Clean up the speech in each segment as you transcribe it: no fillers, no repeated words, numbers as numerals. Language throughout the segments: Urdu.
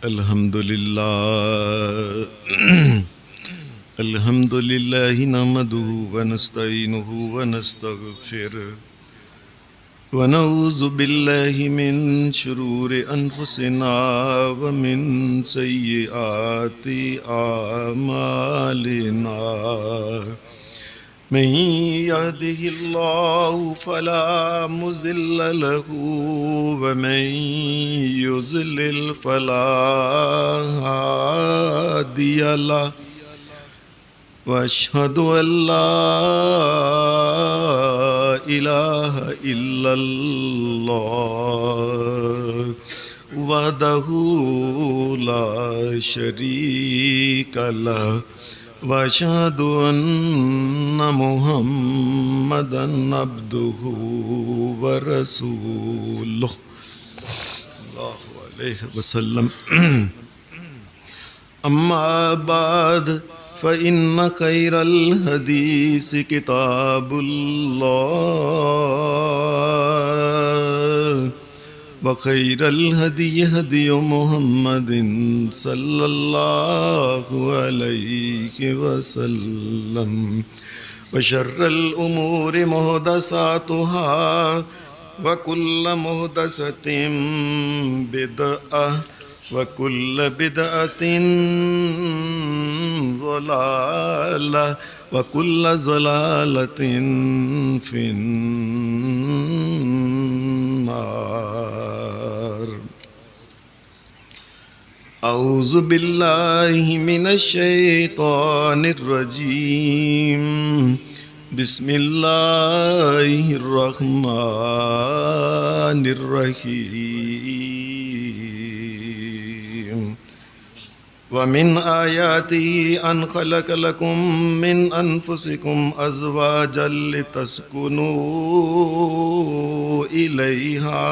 الحمد لله نحمده ونستعينه ونستغفره ونعوذ بالله من شرور أنفسنا ومن سيئات أعمالنا من يهده الله فلا مضل له ومن يضلل فلا هادي له وأشهد أن لا إله إلا الله وحده لا شريك له وأشهد أن محمدا عبده ورسوله الله عليه وسلم أما بعد فإن خير الحديث كتاب الله وخير الهدي هدي محمد صلى الله عليه وسلم وشر الأمور محدثاتها وكل محدثة بدعة وكل بدعة ضلالة وكل ضلالة في النار. أعوذ بالله من الشيطان الرجيم. بسم الله الرحمن الرحيم. ومن آياته أن خلق لكم من أنفسكم أزواجا لتسكنوا إليها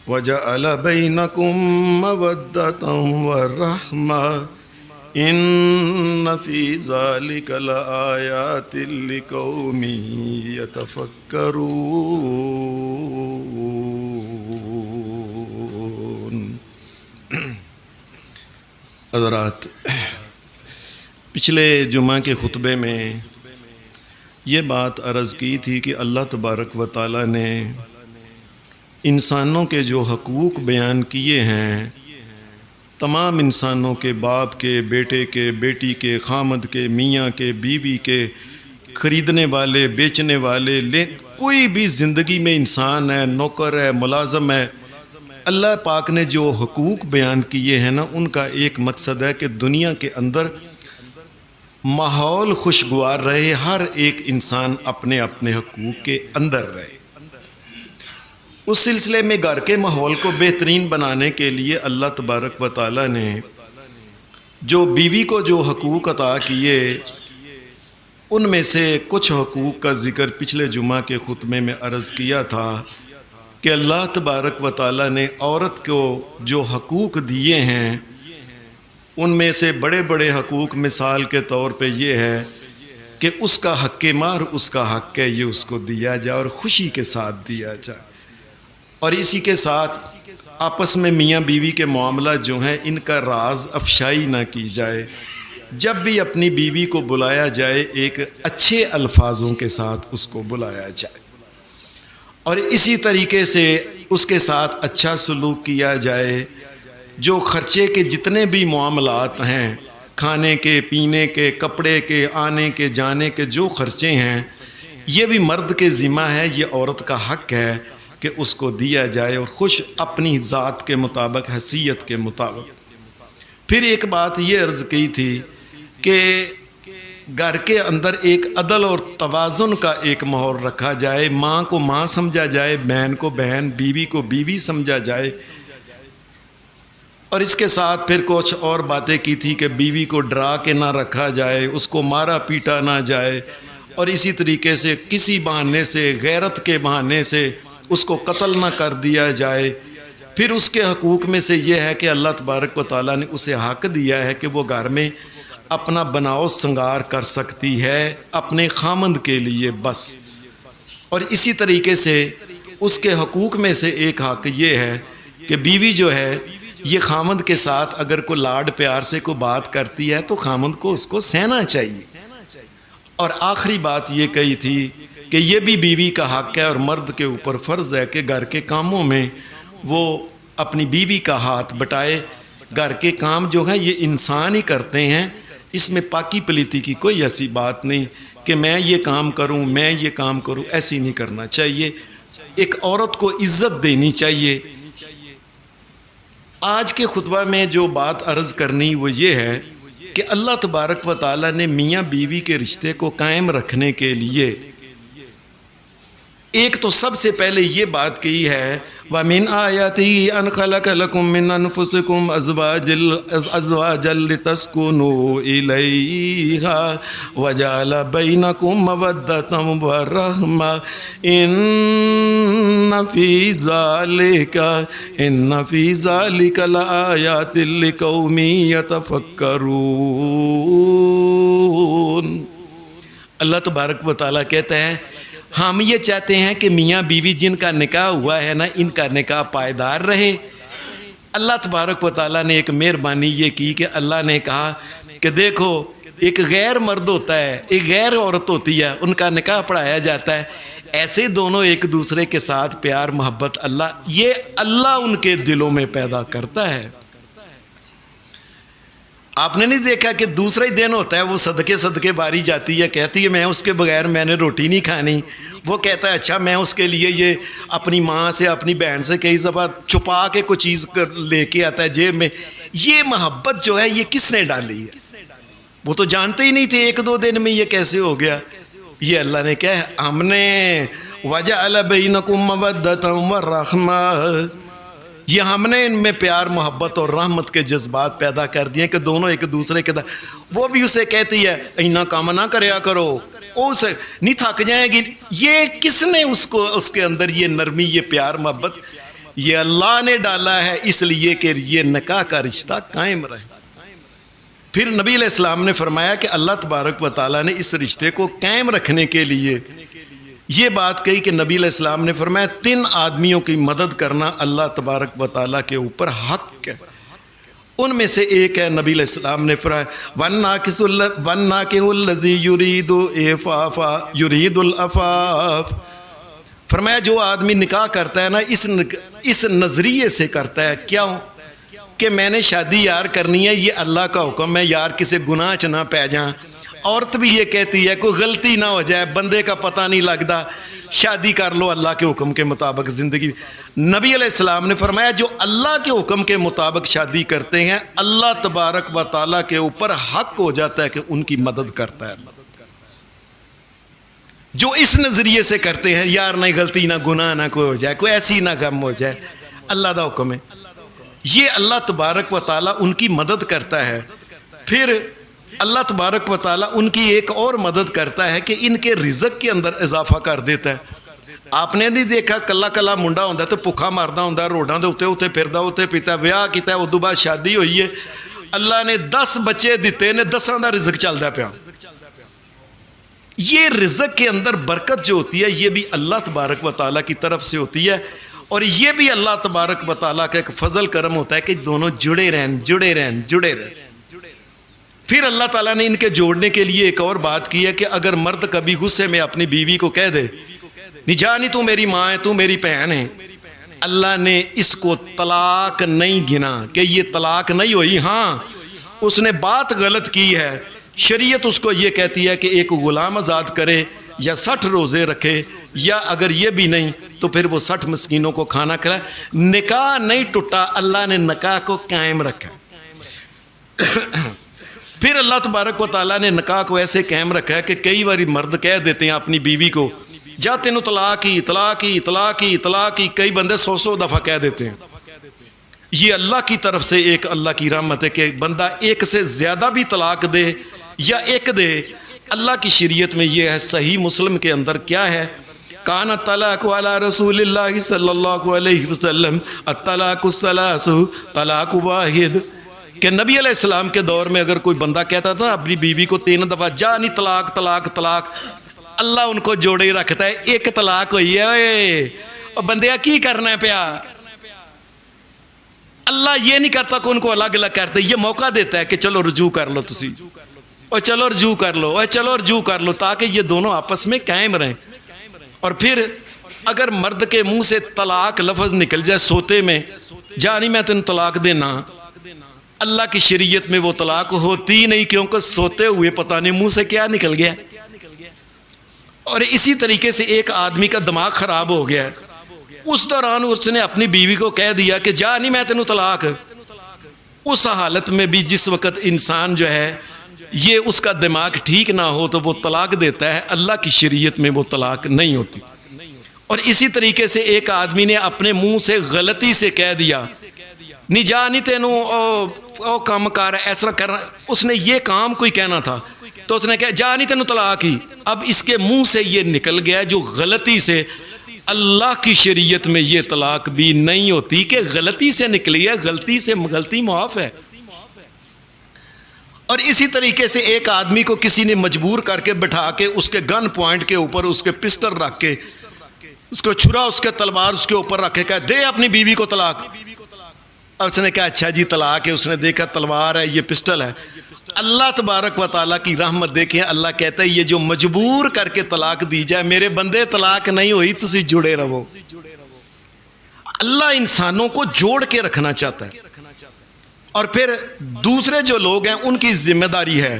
وجعل بينكم مودة ورحمة إن في ذلك لآيات لقوم يتفكرون. حضرات، پچھلے جمعہ کے خطبے میں یہ بات عرض کی تھی کہ اللہ تبارک و تعالیٰ نے انسانوں کے جو حقوق بیان کیے ہیں، تمام انسانوں کے، باپ کے، بیٹے کے، بیٹی کے، خامد کے، میاں کے، بیوی کے، خریدنے والے، بیچنے والے، کوئی بھی زندگی میں انسان ہے، نوکر ہے، ملازم ہے، اللہ پاک نے جو حقوق بیان کیے ہیں نا، ان کا ایک مقصد ہے کہ دنیا کے اندر ماحول خوشگوار رہے، ہر ایک انسان اپنے اپنے حقوق کے اندر رہے۔ اس سلسلے میں گھر کے ماحول کو بہترین بنانے کے لیے اللہ تبارک و تعالیٰ نے جو بیوی کو جو حقوق عطا کیے، ان میں سے کچھ حقوق کا ذکر پچھلے جمعہ کے خطبے میں عرض کیا تھا کہ اللہ تبارک و تعالیٰ نے عورت کو جو حقوق دیے ہیں، ان میں سے بڑے بڑے حقوق مثال کے طور پہ یہ ہے کہ اس کا حق مہر، اس کا حق ہے، یہ اس کو دیا جائے اور خوشی کے ساتھ دیا جائے، اور اسی کے ساتھ آپس میں میاں بیوی کے معاملات جو ہیں ان کا راز افشائی نہ کی جائے۔ جب بھی اپنی بیوی کو بلایا جائے، ایک اچھے الفاظوں کے ساتھ اس کو بلایا جائے، اور اسی طریقے سے اس کے ساتھ اچھا سلوک کیا جائے۔ جو خرچے کے جتنے بھی معاملات ہیں، کھانے کے، پینے کے، کپڑے کے، آنے کے جانے کے جو خرچے ہیں، یہ بھی مرد کے ذمہ ہے، یہ عورت کا حق ہے کہ اس کو دیا جائے، اور خوش اپنی ذات کے مطابق، حیثیت کے مطابق۔ پھر ایک بات یہ عرض کی تھی کہ گھر کے اندر ایک عدل اور توازن کا ایک ماحول رکھا جائے، ماں کو ماں سمجھا جائے، بہن کو بہن، بیوی کو بیوی سمجھا جائے، اور اس کے ساتھ پھر کچھ اور باتیں کی تھی کہ بیوی کو ڈرا کے نہ رکھا جائے، اس کو مارا پیٹا نہ جائے، اور اسی طریقے سے کسی بہانے سے، غیرت کے بہانے سے اس کو قتل نہ کر دیا جائے۔ پھر اس کے حقوق میں سے یہ ہے کہ اللہ تبارک و تعالیٰ نے اسے حق دیا ہے کہ وہ گھر میں اپنا بناؤ سنگار کر سکتی ہے اپنے خامند کے لیے بس، اور اسی طریقے سے اس کے حقوق میں سے ایک حق یہ ہے کہ بیوی جو ہے یہ خامند کے ساتھ اگر کوئی لاڈ پیار سے کوئی بات کرتی ہے تو خامند کو اس کو سہنا چاہیے. اور آخری بات یہ کہی تھی کہ یہ بھی بیوی کا حق ہے اور مرد کے اوپر فرض ہے کہ گھر کے کاموں میں وہ اپنی بیوی کا ہاتھ بٹائے. گھر کے کام جو ہیں یہ انسان ہی کرتے ہیں، اس میں پاکی پلیتی کی کوئی ایسی بات نہیں کہ میں یہ کام کروں میں یہ کام کروں، ایسی نہیں کرنا چاہیے. ایک عورت کو عزت دینی چاہیے. آج کے خطبہ میں جو بات عرض کرنی وہ یہ ہے کہ اللہ تبارک و تعالیٰ نے میاں بیوی کے رشتے کو قائم رکھنے کے لیے ایک تو سب سے پہلے یہ بات کہی ہے وَمِنْ آيَاتِهِ أَنْ خَلَقَ لَكُم مِّنْ أَنفُسِكُمْ أَزْوَاجًا لِتَسْكُنُوا إِلَيْهَا وَجَعَلَ بَيْنَكُم مَّوَدَّةً وَرَحْمَةً إِنَّ فِي ذَلِكَ لَآيَاتٍ لِقَوْمٍ يَتَفَكَّرُونَ. اللہ تبارک و تعالیٰ کہتا ہے ہم یہ چاہتے ہیں کہ میاں بیوی جن کا نکاح ہوا ہے نا ان کا نکاح پائیدار رہے. اللہ تبارک و تعالیٰ نے ایک مہربانی یہ کی کہ اللہ نے کہا کہ دیکھو ایک غیر مرد ہوتا ہے ایک غیر عورت ہوتی ہے، ان کا نکاح پڑھایا جاتا ہے. ایسے دونوں ایک دوسرے کے ساتھ پیار محبت اللہ ان کے دلوں میں پیدا کرتا ہے. آپ نے نہیں دیکھا کہ دوسرا ہی دن ہوتا ہے وہ صدقے باری جاتی ہے، کہتی ہے میں اس کے بغیر میں نے روٹی نہیں کھانی. وہ کہتا ہے اچھا میں اس کے لیے یہ اپنی ماں سے اپنی بہن سے کئی دفعہ چھپا کے کوئی چیز لے کے آتا ہے جیب میں. یہ محبت جو ہے یہ کس نے ڈالی ہے؟ وہ تو جانتے ہی نہیں تھے ایک دو دن میں یہ کیسے ہو گیا. یہ اللہ نے کہا ہم نے وَجَعَلَ بَيْنَكُم مَّوَدَّةً وَرَحْمَةً، یہ ہم نے ان میں پیار محبت اور رحمت کے جذبات پیدا کر دیے کہ دونوں ایک دوسرے کے وہ بھی اسے کہتی ہے اینا کام نہ کریا کرو، اسے نہیں تھک جائے گی. یہ کس نے اس کے اندر یہ نرمی یہ پیار محبت یہ اللہ نے ڈالا ہے اس لیے کہ یہ نکاح کا رشتہ قائم رہے. پھر نبی علیہ السلام نے فرمایا کہ اللہ تبارک و تعالیٰ نے اس رشتے کو قائم رکھنے کے لیے یہ بات کہی کہ نبی علیہ السلام نے فرمایا 3 آدمیوں کی مدد کرنا اللہ تبارک و تعالیٰ کے اوپر حق ہے. ان میں سے ایک ہے نبی علیہ السلام نے فرمایا وَالنَّاكِحُ الَّذِي يُرِيدُ الْعَفَافَ، فرمایا جو آدمی نکاح کرتا ہے نا اس نظریے سے کرتا ہے کیوں کہ میں نے شادی یار کرنی ہے، یہ اللہ کا حکم ہے یار کسی گناہ چ نہ پہ جائیں. عورت بھی یہ کہتی ہے کوئی غلطی نہ ہو جائے بندے کا پتہ نہیں لگتا، شادی کر لو اللہ کے حکم کے مطابق زندگی. نبی علیہ السلام نے فرمایا جو اللہ کے حکم کے مطابق شادی کرتے ہیں اللہ تبارک و تعالیٰ کے اوپر حق ہو جاتا ہے کہ ان کی مدد کرتا ہے. جو اس نظریے سے کرتے ہیں یار نہ غلطی نہ گناہ نہ کوئی ہو جائے کوئی ایسی نہ غم ہو جائے اللہ دا حکم ہے، یہ اللہ تبارک و تعالیٰ ان کی مدد کرتا ہے. پھر اللہ تبارک و تعالیٰ ان کی ایک اور مدد کرتا ہے کہ ان کے رزق کے اندر اضافہ کر دیتا ہے. آپ نے نہیں دیکھا کلا منڈا ہوتا تو بھوکا مردا ہوتا روڈوں کے اتنے پھردا اتنے پیتا ویاہ کیتا ہے ادو بعد شادی ہوئی ہے اللہ نے 10 بچے دیتے نے 10 کا رزق چلتا پیا. یہ رزق کے اندر برکت جو ہوتی ہے یہ بھی اللہ تبارک و تعالیٰ کی طرف سے ہوتی ہے اور یہ بھی اللہ تبارک و تعالیٰ کا ایک فضل کرم ہوتا ہے کہ دونوں جڑے رہیں. پھر اللہ تعالیٰ نے ان کے جوڑنے کے لیے ایک اور بات کی ہے کہ اگر مرد کبھی غصے میں اپنی بیوی کو کہہ دے نہیں جانی تو میری ماں ہے تو میری بہن ہے، اللہ نے اس کو طلاق نہیں گنا کہ یہ طلاق نہیں ہوئی. ہاں اس نے بات غلط کی ہے، شریعت اس کو یہ کہتی ہے کہ ایک غلام آزاد کرے یا 60 روزے رکھے یا اگر یہ بھی نہیں تو پھر وہ 60 مسکینوں کو کھانا کھلائے. نکاح نہیں ٹوٹا، اللہ نے نکاح کو قائم رکھا. پھر اللہ تبارک و تعالیٰ نے نکاح کو ایسے قائم رکھا ہے کہ کئی بار مرد کہہ دیتے ہیں اپنی بیوی کو جا تینوں طلاق ہی کئی بندے 100 دفعہ کہہ دیتے ہیں. یہ اللہ کی طرف سے ایک اللہ کی رحمت ہے کہ بندہ ایک سے زیادہ بھی طلاق دے یا ایک دے. اللہ کی شریعت میں یہ ہے. صحیح مسلم کے اندر کیا ہے کان الطلاق علی رسول اللہ صلی اللہ علیہ وسلم الطلاق الثلاث طلاق واحد، کہ نبی علیہ السلام کے دور میں اگر کوئی بندہ کہتا تھا اپنی بیوی کو 3 دفعہ جا نہیں طلاق اللہ ان کو جوڑے ہی رکھتا ہے. ایک طلاق ہوئی ہے اور بندیا کی کرنا ہے پیا اللہ یہ نہیں کرتا کہ ان کو الگ الگ کرتے، یہ موقع دیتا ہے کہ چلو رجوع کر لو تسی، اور چلو رجوع کر لو، اور چلو رجوع کر لو، تاکہ یہ دونوں آپس میں قائم رہیں۔ اور پھر اگر مرد کے منہ سے طلاق لفظ نکل جائے سوتے میں، جانی میں تین طلاق دینا، اللہ کی شریعت میں وہ طلاق ہوتی نہیں، کیونکہ سوتے ہوئے پتہ نہیں منہ سے کیا نکل گیا۔ اور اسی طریقے سے ایک آدمی کا دماغ خراب ہو گیا، اس دوران اس نے اپنی بیوی کو کہہ دیا کہ جا نہیں میں تینوں طلاق۔ اس حالت میں بھی جس وقت انسان جو ہے یہ اس کا دماغ ٹھیک نہ ہو تو وہ طلاق دیتا ہے، اللہ کی شریعت میں وہ طلاق نہیں ہوتی۔ اور اسی طریقے سے ایک آدمی نے اپنے منہ سے غلطی سے کہہ دیا نہیں جا نہیں تینوں او کام کر ایسا کرنا، اس نے یہ کام کوئی کہنا تھا تو اس نے کہا جا نہیں تینوں طلاق ہی، اب اس کے منہ سے یہ نکل گیا جو غلطی سے۔ اللہ کی شریعت میں یہ طلاق بھی نہیں ہوتی کہ غلطی سے نکلی ہے، غلطی سے غلطی معاف ہے۔ اور اسی طریقے سے ایک آدمی کو کسی نے مجبور کر کے بٹھا کے اس کے گن پوائنٹ کے اوپر اس کے پسٹل رکھ کے، اس کو چھرا اس کے تلوار اس کے اوپر رکھ کے کہا دے اپنی بیوی کو طلاق۔ اب اس نے کہا اچھا جی طلاق ہے، اس نے دیکھا تلوار ہے، یہ پسٹل ہے۔ اللہ تبارک و تعالیٰ کی رحمت دیکھیں، اللہ کہتا ہے یہ جو مجبور کر کے طلاق دی جائے، میرے بندے طلاق نہیں ہوئی تسی جڑے رہو۔ اللہ انسانوں کو جوڑ کے رکھنا چاہتا ہے۔ اور پھر دوسرے جو لوگ ہیں ان کی ذمہ داری ہے،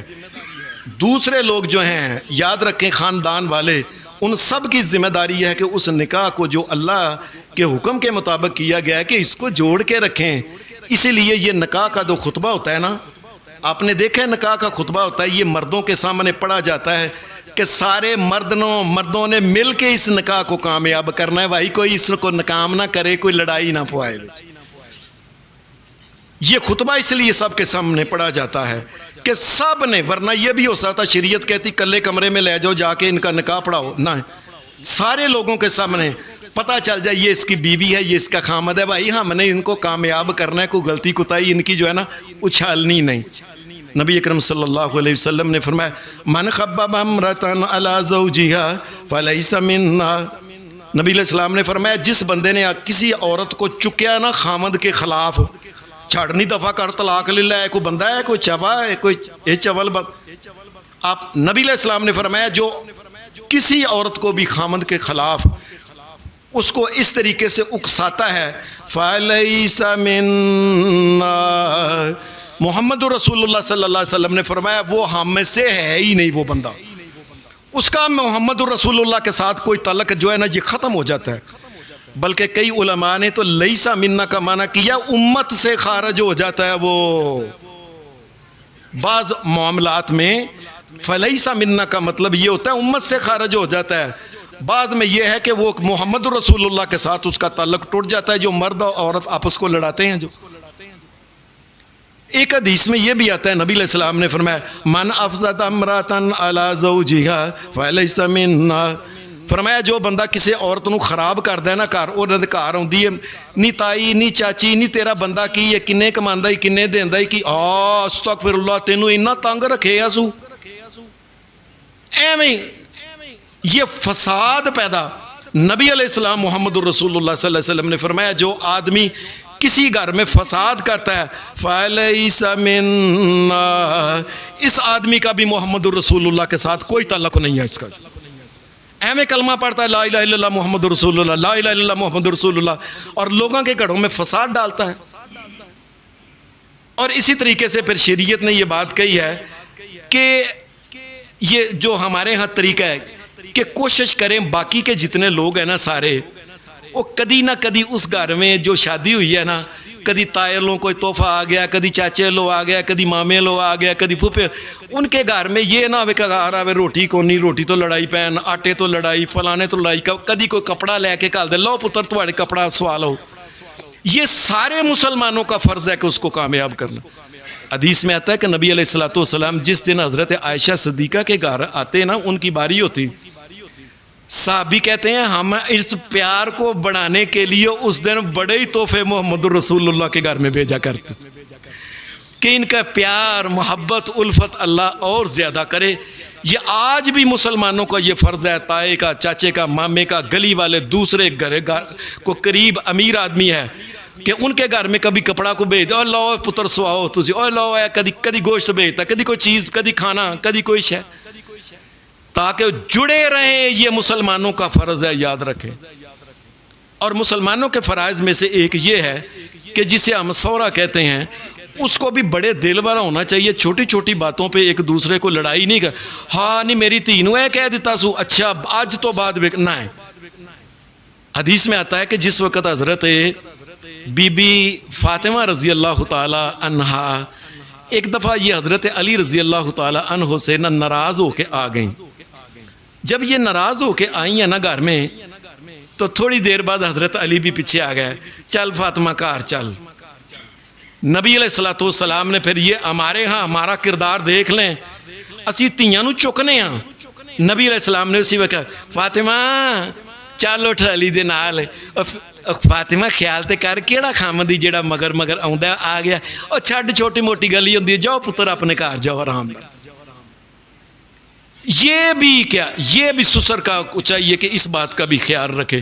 دوسرے لوگ جو ہیں یاد رکھیں خاندان والے، ان سب کی ذمہ داری ہے کہ اس نکاح کو جو اللہ کے حکم کے مطابق کیا گیا ہے کہ اس کو جوڑ کے رکھیں۔ اسی لیے یہ نکاح کا جو خطبہ ہوتا ہے نا، آپ نے دیکھا ہے نکاح کا خطبہ ہوتا ہے، یہ مردوں کے سامنے پڑھا جاتا ہے کہ سارے مردوں نے مل کے اس نکاح کو کامیاب کرنا ہے، بھائی کوئی اس کو ناکام نہ کرے، کوئی لڑائی نہ پوائے۔ یہ خطبہ اس لیے سب کے سامنے پڑھا جاتا ہے کہ سب نے، ورنہ یہ بھی ہو سکتا شریعت کہتی کلے کمرے میں لے جاؤ جا کے ان کا نکاح پڑھاؤ، نہ، سارے لوگوں کے سامنے پتہ چل جائے یہ اس کی بیوی ہے، یہ اس کا خامد ہے، بھائی ہم نے ان کو کامیاب کرنا ہے، کوئی غلطی کوتاہی ان کی جو ہے نا اچھالنی نہیں۔ نبی اکرم صلی اللہ علیہ وسلم نے فرمایا من خبب امرأة علی زوجها فلیس منا، نبی علیہ السلام نے فرمایا جس بندے نے کسی عورت کو چکیا نا خامد کے خلاف، چھڑنی دفعہ کر طلاق لے لیا ہے، کوئی بندہ ہے، کوئی چوا ہے، کوئی یہ چول آپ، نبی علیہ السلام نے فرمایا جو کسی عورت کو بھی خامد کے خلاف اس کو اس طریقے سے اکساتا ہے فَلَيْسَ مِنَّا، محمد رسول اللہ صلی اللہ علیہ وسلم نے فرمایا وہ ہم میں سے ہے ہی نہیں، وہ بندہ، اس کا محمد رسول اللہ کے ساتھ کوئی تعلق جو ہے نا یہ ختم ہو جاتا ہے۔ بلکہ کئی علماء نے تو لیسا منا کا معنی کیا امت سے خارج ہو جاتا ہے۔ وہ بعض معاملات میں فلیسا منا کا مطلب یہ ہوتا ہے امت سے خارج ہو جاتا ہے، بعض میں یہ ہے کہ وہ محمد رسول اللہ کے ساتھ اس کا تعلق ٹوٹ جاتا ہے، جو مرد اور عورت آپس کو لڑاتے ہیں۔ جو ایک حدیث میں یہ بھی آتا ہے نبی علیہ السلام نے فرمایا من افسد امرأة علی زوجها فلیس منا، فرمایا جو بندہ کسی عورت نو خراب کر دے نا گھر، اور گھر آندی ہے نی تائی نی چاچی نی تیرا بندہ کی ہے کنے کماندا ہی کنے دیندا ہی کی استغفر اللہ تینوں اتنا تنگ رکھے یا سو، ایویں یہ فساد پیدا۔ نبی علیہ السلام محمد رسول اللہ صلی اللہ علیہ وسلم نے فرمایا جو آدمی کسی گھر میں فساد کرتا ہے فَلَيْسَ مِنَّا، اس آدمی کا بھی محمد رسول اللہ کے ساتھ کوئی تعلق نہیں ہے۔ اس کا اہم کلمہ پڑھتا ہے لا الہ الا اللہ محمد رسول اللہ، لا الہ الا اللہ محمد رسول اللہ، اور لوگوں کے گھروں میں فساد ڈالتا ہے۔ اور اسی طریقے سے پھر شریعت نے یہ بات کہی ہے کہ یہ جو ہمارے ہاں طریقہ ہے کہ کوشش کریں باقی کے جتنے لوگ ہیں نا سارے، وہ کدی نہ کدی اس گھر میں جو شادی ہوئی ہے نا، کدی تائے لوگ کوئی تحفہ آ گیا، کدی چاچے لوگ آ گیا، کدی مامے لوگ آ گیا، کدی پھوپھے، ان کے گھر میں یہ نہ ہوئے کہ گھر آوے روٹی کو نہیں، روٹی تو لڑائی پین، آٹے تو لڑائی، فلانے تو لڑائی، کدی کوئی کپڑا لے کے کھال دے لو پتر تمہارے کپڑا سوالو۔ یہ سارے مسلمانوں کا فرض ہے کہ اس کو کامیاب کرنا۔ حدیث میں آتا ہے کہ نبی علیہ الصلوۃ والسلام جس دن حضرت عائشہ صدیقہ کے گھر آتے نا، ان کی باری ہوتی، صحابی کہتے ہیں ہم اس پیار کو بڑھانے کے لیے اس دن بڑے ہی تحفے محمد رسول اللہ کے گھر میں بھیجا کرتے کہ ان کا پیار محبت الفت اللہ اور زیادہ کرے۔ یہ آج بھی مسلمانوں کا یہ فرض ہے، تائے کا، چاچے کا، مامے کا، گلی والے، دوسرے گھر کو قریب امیر آدمی ہے کہ ان کے گھر میں کبھی کپڑا کو بھیج دے، اور لو پتر سواؤ تسی، اور لو ہے کدی گوشت بھیجتا، کدی کوئی چیز، کدی کھانا، کدی کوئی شے، تاکہ جڑے رہیں۔ یہ مسلمانوں کا فرض ہے، یاد رکھیں۔ اور مسلمانوں کے فرائض میں سے ایک یہ ہے کہ جسے ہم سورہ کہتے ہیں، اس کو بھی بڑے دل والا ہونا چاہیے۔ چھوٹی چھوٹی باتوں پہ ایک دوسرے کو لڑائی نہیں کر، ہاں نہیں میری تینوں ہے کہہ دیتا سو، اچھا آج تو بعد نہ ہے۔ حدیث میں آتا ہے کہ جس وقت حضرت بی بی فاطمہ رضی اللہ تعالی عنہا ایک دفعہ یہ حضرت علی رضی اللہ تعالی عنہ سے ناراض ہو کے آ گئیں۔ جب یہ ناراض ہو کے آئی ہیں نا گھر میں، تو تھوڑی دیر بعد حضرت علی بھی پیچھے آ گئے، چل فاطمہ کار چل۔ نبی علیہ السلام نے پھر یہ ہمارے ہاں ہمارا کردار دیکھ لیں، اسی تیاں نو چکنے ہاں۔ نبی علیہ السلام نے اسی وقت فاطمہ چل اٹھ علی دے نال، فاطمہ خیال تے کر کیڑا خامدی جیڑا مگر آوندا آ گیا، او چھڈ چھوٹی موٹی گل ہی ہوندی ہے، جاؤ پتر اپنے گھر جاؤ آرام نال۔ یہ بھی سسر کا چاہیے کہ اس بات کا بھی خیال رکھے۔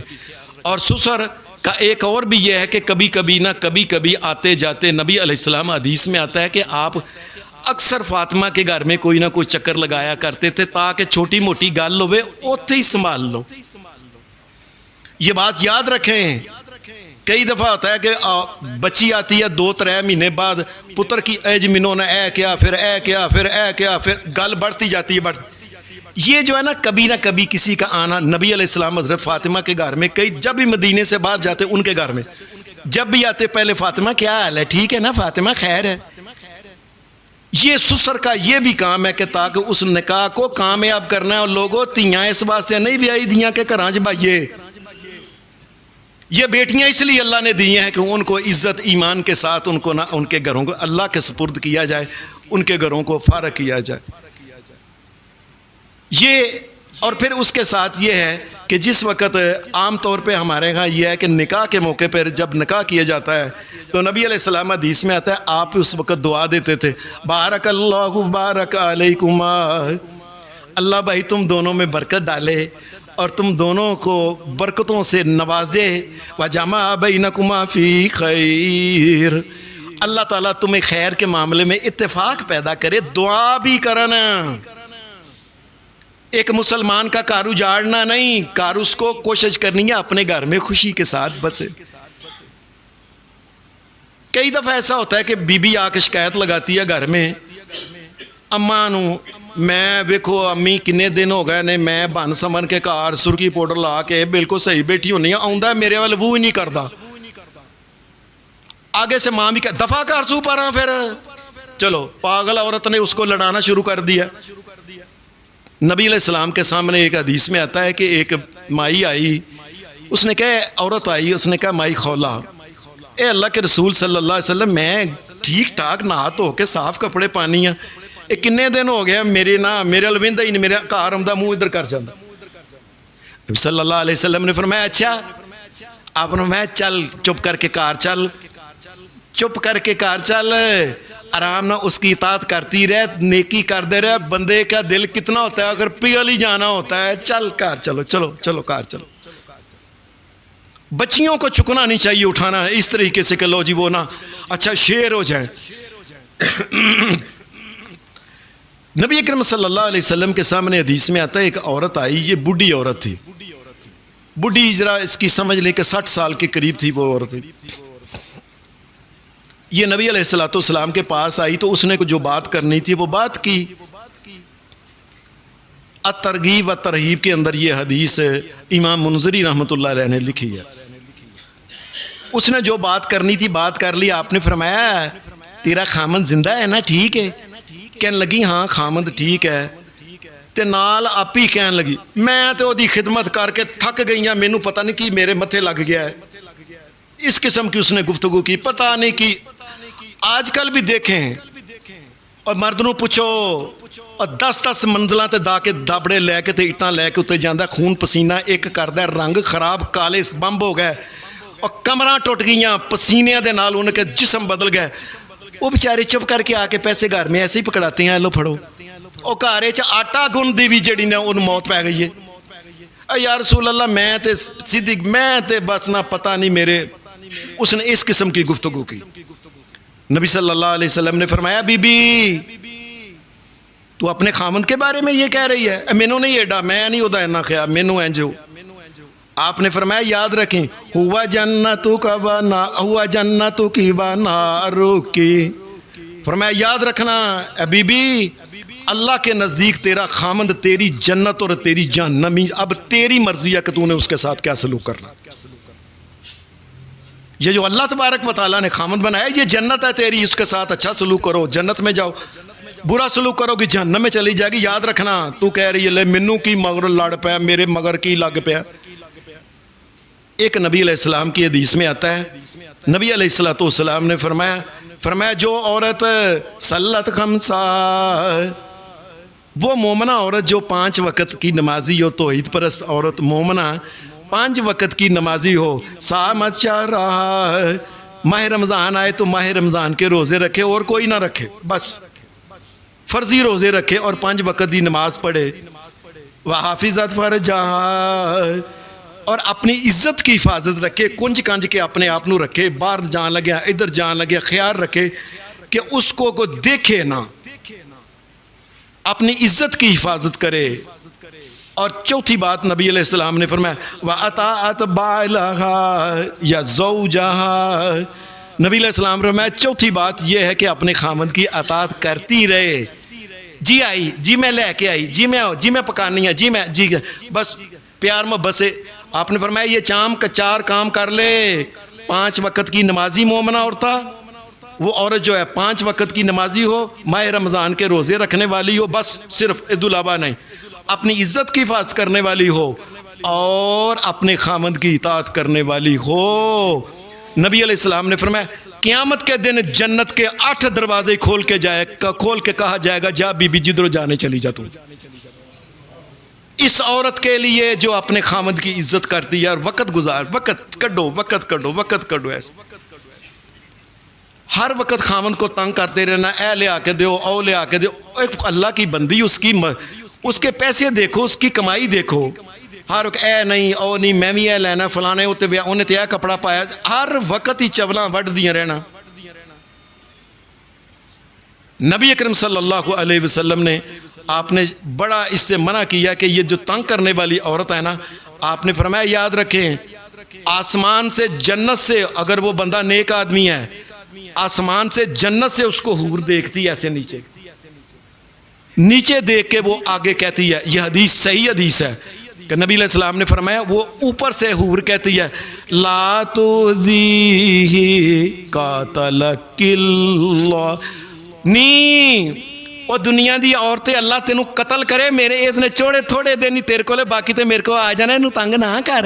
اور سسر کا ایک اور بھی یہ ہے کہ کبھی کبھی آتے جاتے، نبی علیہ السلام حدیث میں آتا ہے کہ آپ اکثر فاطمہ کے گھر میں کوئی نہ کوئی چکر لگایا کرتے تھے، تاکہ چھوٹی موٹی گل ہوئے اوتھے ہی سنبھال لو۔ یہ بات یاد رکھیں۔ کئی دفعہ ہوتا ہے کہ بچی آتی ہے 2-3 مہینے بعد، پتر کی ایج منوں نے اے کیا، پھر اے کیا، پھر اے کیا، پھر گل بڑھتی جاتی ہے یہ جو ہے نا کبھی کسی کا آنا۔ نبی علیہ السلام حضرت فاطمہ کے گھر میں جب بھی مدینے سے باہر جاتے ان کے گھر میں جب بھی آتے، پہلے فاطمہ کیا حال ہے، ٹھیک ہے نا فاطمہ، خیر ہے۔ یہ سسر کا یہ بھی کام ہے کہ تاکہ اس نکاح کو کامیاب کرنا ہے۔ اور لوگوں تیاں اس واسطے نہیں بیائی دیاں کہ گھراں چ بھائیے، یہ بیٹیاں اس لیے اللہ نے دی ہیں کہ ان کو عزت ایمان کے ساتھ ان کے گھروں کو اللہ کے سپرد کیا جائے، ان کے گھروں کو فارغ کیا جائے۔ اور پھر اس کے ساتھ یہ ہے کہ جس وقت عام طور پہ ہمارے ہاں یہ ہے کہ نکاح کے موقع پر جب نکاح کیا جاتا ہے تو نبی علیہ السلام حدیث میں آتا ہے آپ اس وقت دعا دیتے تھے، بارک اللہ بارک علیکما، اللہ بھائی تم دونوں میں برکت ڈالے اور تم دونوں کو برکتوں سے نوازے، وجمع بینکما فی خیر، اللہ تعالیٰ تمہیں خیر کے معاملے میں اتفاق پیدا کرے۔ دعا بھی کرنا، ایک مسلمان کا کار اجاڑنا نہیں، کار اس کو کوشش کرنی ہے اپنے گھر میں خوشی کے ساتھ بسے۔ کئی دفعہ ایسا ہوتا ہے کہ بی بی آ کے شکایت لگاتی ہے گھر میں، اماں نو میں ویکھو امی کنے دن ہو گئے نے میں بن سمن کے کار سرخی پاؤڈر لا کے بالکل صحیح بیٹھی ہونی ہے، آؤندا میرے وال وہ ہی نہیں کردا۔ آگے سے ماں بھی کہ دفعہ کر سو پرا، پھر چلو پاگل عورت نے اس کو لڑانا شروع کر دیا۔ نبی علیہ السلام کے سامنے ایک حدیث میں آتا ہے کہ ایک مائی آئی، اس نے کہا عورت آئی، اس نے کہا مائی خولا، اے اللہ کے رسول صلی اللہ علیہ وسلم میں ٹھیک ٹھاک نہا تو کے صاف کپڑے پانی ہیں، ایک کنے دن ہو گیا میرے الوندہ ہی نہیں، میرے کار آمدہ منہ ادھر کر جاندہ۔ نبی صلی اللہ علیہ وسلم نے فرمایا اچھا، آپ نے میں چل چپ کر کے کار چل، چپ کر کے کار چل، آرام نہ اس کی اطاعت کرتی رہے، نیکی کر دے رہے۔ بندے کا دل کتنا ہوتا ہے اگر پگل ہی جانا ہوتا ہے، چل کار چلو، چلو کار چلو۔ بچیوں کو چکنا نہیں چاہیے، اٹھانا اس طریقے سے کہ لو جی وہ نا اچھا شیر ہو جائیں۔ نبی اکرم صلی اللہ علیہ وسلم کے سامنے حدیث میں آتا ہے ایک عورت آئی، یہ بڈھی عورت تھی، بڈھی ذرا اس کی سمجھ لے کہ 60 سال کے قریب تھی وہ عورت۔ یہ نبی علیہ السلام کے پاس آئی تو اس نے جو بات کرنی تھی وہ بات کی۔ الترغیب و ترہیب کے اندر یہ حدیث امام منذری رحمۃ اللہ علیہ نے لکھی ہے۔ اس نے جو بات کرنی تھی بات کر لی، آپ نے فرمایا تیرا خامند زندہ ہے نا، ٹھیک ہے؟ کہنے لگی ہاں خامند ٹھیک ہے، تے نال آپ ہی کہنے لگی میں تو دی خدمت کر کے تھک گئی ہاں، مینوں پتہ نہیں کی میرے متھے لگ گیا ہے۔ اس قسم کی اس نے گفتگو کی، پتہ نہیں کی۔ آج کل بھی دیکھیں اور مرد نو پوچھو اور 10 منزلوں تے دا کے دابڑے لے کے تے اٹاں لے کے اتنے جاندہ، خون پسینہ ایک کردا، رنگ خراب کالے بمب ہو گئے اور کمراں ٹوٹ گئیاں، پسینے دے نال ان کے جسم بدل گئے۔ وہ بیچارے چپ کر کے آ کے پیسے گھر میں ایسے ہی پکڑاتے ہیں، لو پھڑو۔ وہ گھر چ آٹا گن دی بھی جڑی نے ان موت پی گئی ہے۔ اے یا رسول اللہ میں تے صدیق میں تے بس نہ پتہ نہیں میرے اس نے اس قسم کی گفتگو کی. نبی صلی اللہ علیہ وسلم نے فرمایا بی بی تو اپنے خامند کے بارے میں یہ کہہ رہی ہے, مینوں نہیں ایڈا, میں نہیں ہوتا اتنا خیال, مینوں انج ہو. آپ نے فرمایا یاد رکھیں ہوا جنتو کا بنا ہوا جنتو کی بنارو کی, فرمایا یاد رکھنا اے بی بی اللہ کے نزدیک تیرا خامند تیری جنت اور تیری جہنمی, اب تیری مرضی ہے کہ تو نے اس کے ساتھ کیا سلوک کرنا. یہ جو اللہ تبارک و تعالیٰ نے خامند بنایا یہ جنت ہے تیری, اس کے ساتھ اچھا سلوک کرو جنت میں جاؤ, برا سلوک کرو کہ جہنم میں چلی جائے گی. یاد رکھنا تو کہہ رہی ہے لے منوں کی مگر لڑ پیا, میرے مگر کی لگ پیا. ایک نبی علیہ السلام کی حدیث میں آتا ہے, نبی علیہ السلام نے فرمایا جو عورت صلت خمسہ, وہ مومنہ عورت جو 5 وقت کی نمازی ہو, توحید پرست عورت مومنہ 5 وقت کی نمازی ہو, سامت شہرہ, ماہ رمضان آئے تو ماہ رمضان کے روزے رکھے اور کوئی نہ رکھے, بس فرضی روزے رکھے اور 5 وقت کی نماز پڑھے. وحافظت فرجہا, اور اپنی عزت کی حفاظت رکھے, کنج کنج کے اپنے آپ نو رکھے, باہر جان لگیا ادھر جان لگیا, خیال رکھے کہ اس کو کوئی دیکھے نہ, اپنی عزت کی حفاظت کرے. اور چوتھی بات نبی علیہ السلام نے فرمایا وَأَطَاعَتْ بَعْلَهَا یا زَوْجَهَا, نبی علیہ السلام نے فرمایا چوتھی بات یہ ہے کہ اپنے خامند کی اطاعت کرتی رہے. جی آئی, جی میں لے کے آئی, جی میں پکانی ہے, جی بس پیار محبت سے. آپ نے فرمایا یہ چام کا 4 کام کر لے. 5 وقت کی نمازی مومنہ عورتہ, وہ عورت جو ہے 5 وقت کی نمازی ہو, ماہ رمضان کے روزے رکھنے والی ہو, بس صرف عدالبہ نہیں, اپنی عزت کی حفاظت کرنے والی ہو اور اپنے خامند کی اطاعت کرنے والی ہو. نبی علیہ السلام نے فرمایا قیامت کے دن جنت کے 8 دروازے کھول کے کہا جائے گا جا بی بی جدھر جانے چلی جا تو. اس عورت کے لیے جو اپنے خامند کی عزت کرتی ہے اور وقت کڈو ایسے ہر وقت خامند کو تنگ کرتے رہنا, اے لے آ کے دیو, او لے آ کے دیو. ایک اللہ کی بندی, اس کے پیسے دیکھو, اس کی کمائی دیکھو. ہر اے نہیں او نہیں میں بھی اے لینا فلانے انہیں تو یہ کپڑا پایا, ہر وقت ہی چولاں وڈ دیاں رہنا. نبی اکرم صلی اللہ علیہ وسلم نے آپ نے بڑا اس سے منع کیا کہ یہ جو تنگ کرنے والی عورت ہے نا, آپ نے فرمایا یاد رکھیں آسمان سے جنت سے, اگر وہ بندہ نیک آدمی ہے, آسمان سے جنت سے اس کو حور دیکھتی ہے ایسے نیچے دیکھ کے وہ آگے کہتی ہے, یہ حدیث صحیح حدیث ہے کہ نبی علیہ السلام نے فرمایا وہ اوپر سے حور کہتی ہے لا تؤذیہ قاتلک اللہ, نہیں وہ دنیا دی عورتیں اللہ تینوں قتل کرے, میرے اس نے چھوڑے تھوڑے دن ہی تیرے کو لے, باقی تے میرے کو آ جانا, انہوں تنگ نہ کر.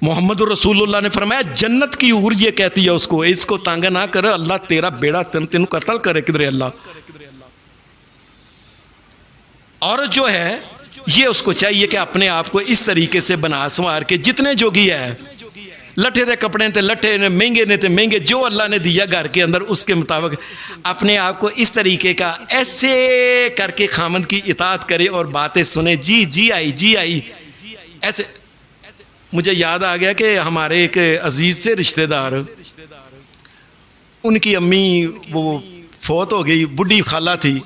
محمد رسول اللہ نے فرمایا جنت کی حور یہ کہتی ہے اس کو تنگ نہ کر, اللہ تیرا بیڑا تینوں قتل کرے کدھر اللہ. اور جو ہے یہ اس کو چاہیے کہ اپنے آپ کو اس طریقے سے بنا سنوار کے جتنے جوگی ہے, لٹھے دے کپڑے تے لٹھے نے, مہنگے نے تے مہنگے, جو اللہ نے دیا گھر کے اندر اس کے مطابق اپنے آپ کو اس طریقے کا ایسے کر کے خامند کی اطاعت کرے اور باتیں سنے. جی آئی ایسے. مجھے یاد آ گیا کہ ہمارے ایک عزیز تھے رشتہ دار, ان کی امی وہ فوت ہو گئی, بڈھی خالہ تھی.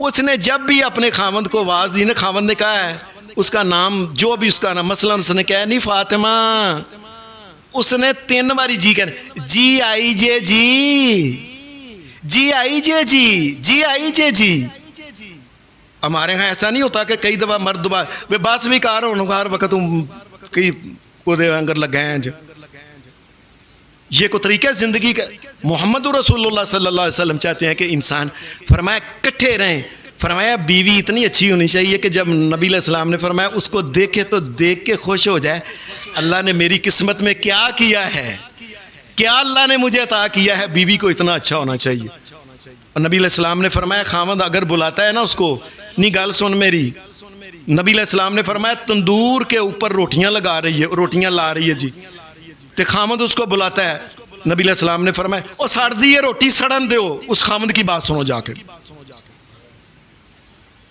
اس نے جب بھی اپنے خامند کو آواز دی نا, خامند نے کہا ہے اس کا نام جو بھی اس کا نام, مثلا اس نے کہا نہیں فاطمہ, اس نے 3 باری جی کہنا, جی آئی جے جی. ہمارے ہاں ایسا نہیں ہوتا کہ کئی دفعہ مرد دوبارہ بس بھی کار ہو ہر وقت کئی کو دے انگر لگے ہیں. یہ کو طریقہ زندگی کا. محمد رسول اللہ صلی اللہ علیہ وسلم چاہتے ہیں کہ انسان فرمایا کٹھے رہیں. فرمایا بیوی اتنی اچھی ہونی چاہیے کہ جب نبی علیہ السلام نے فرمایا اس کو دیکھے تو دیکھ کے خوش ہو جائے, اللہ نے میری قسمت میں کیا کیا ہے, کیا اللہ نے مجھے عطا کیا ہے, بیوی کو اتنا اچھا ہونا چاہیے. اور نبی علیہ السلام نے فرمایا خامد اگر بلاتا ہے نا اس کو, نہیں گل سن میری, نبی علیہ السلام نے فرمایا تندور کے اوپر روٹیاں لا رہی ہے جی, تے خامد اس کو بلاتا ہے, نبی علیہ السلام نے فرمایا او سڑ دی ہے روٹی سڑن دیو, اس خامد کی بات سنو جا کے.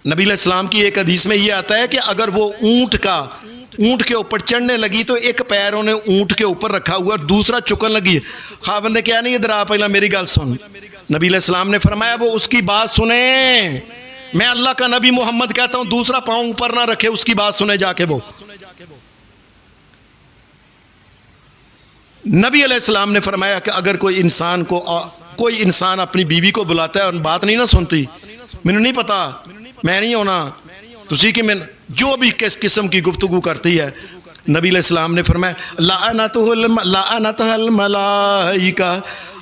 نبی علیہ السلام کی ایک حدیث میں یہ آتا ہے کہ اگر وہ اونٹ کا اونٹ کے اوپر چڑھنے لگی تو ایک پیر انہیں اونٹ کے اوپر رکھا ہوا اور دوسرا چکن لگی. خاوند نے کیا نہیں ادھر آ پہلا میری گل سن. نبی علیہ السلام نے فرمایا وہ اس کی بات سنیں. میں اللہ کا نبی محمد کہتا ہوں دوسرا پاؤں اوپر نہ رکھے, اس کی بات سنے جا کے. وہ نبی علیہ السلام نے فرمایا کہ اگر کوئی انسان اپنی بیوی کو بلاتا ہے اور بات نہیں نہ سنتی, مجھے نہیں پتا, میں نہیں ہونا, تسی کہ میں جو بھی کس قسم کی گفتگو کرتی ہے, نبی علیہ السلام نے فرمایا لعنتہ الملائکہ,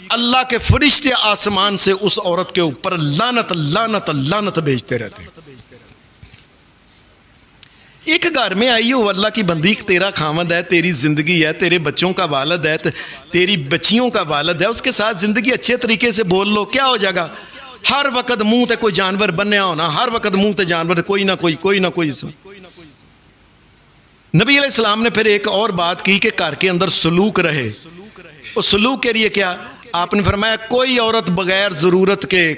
اللہ کے فرشتے آسمان سے اس عورت کے اوپر لعنت لعنت لعنت بھیجتے رہتے ہیں. ایک گھر میں آئی ہو اللہ کی بندی, تیرا خامد ہے, تیری زندگی ہے, تیرے بچوں کا والد ہے, تیری بچیوں کا والد ہے, اس کے ساتھ زندگی اچھے طریقے سے بول لو, کیا ہو جائے گا؟ ہر وقت منہ تے کوئی جانور بنیا ہونا, ہر وقت منہ تے جانور, کوئی نہ کوئی. نبی علیہ السلام نے پھر ایک اور بات کی کہ گھر کے اندر سلوک رہے. اس سلوک کے لیے کیا آپ نے فرمایا کوئی عورت بغیر ضرورت کے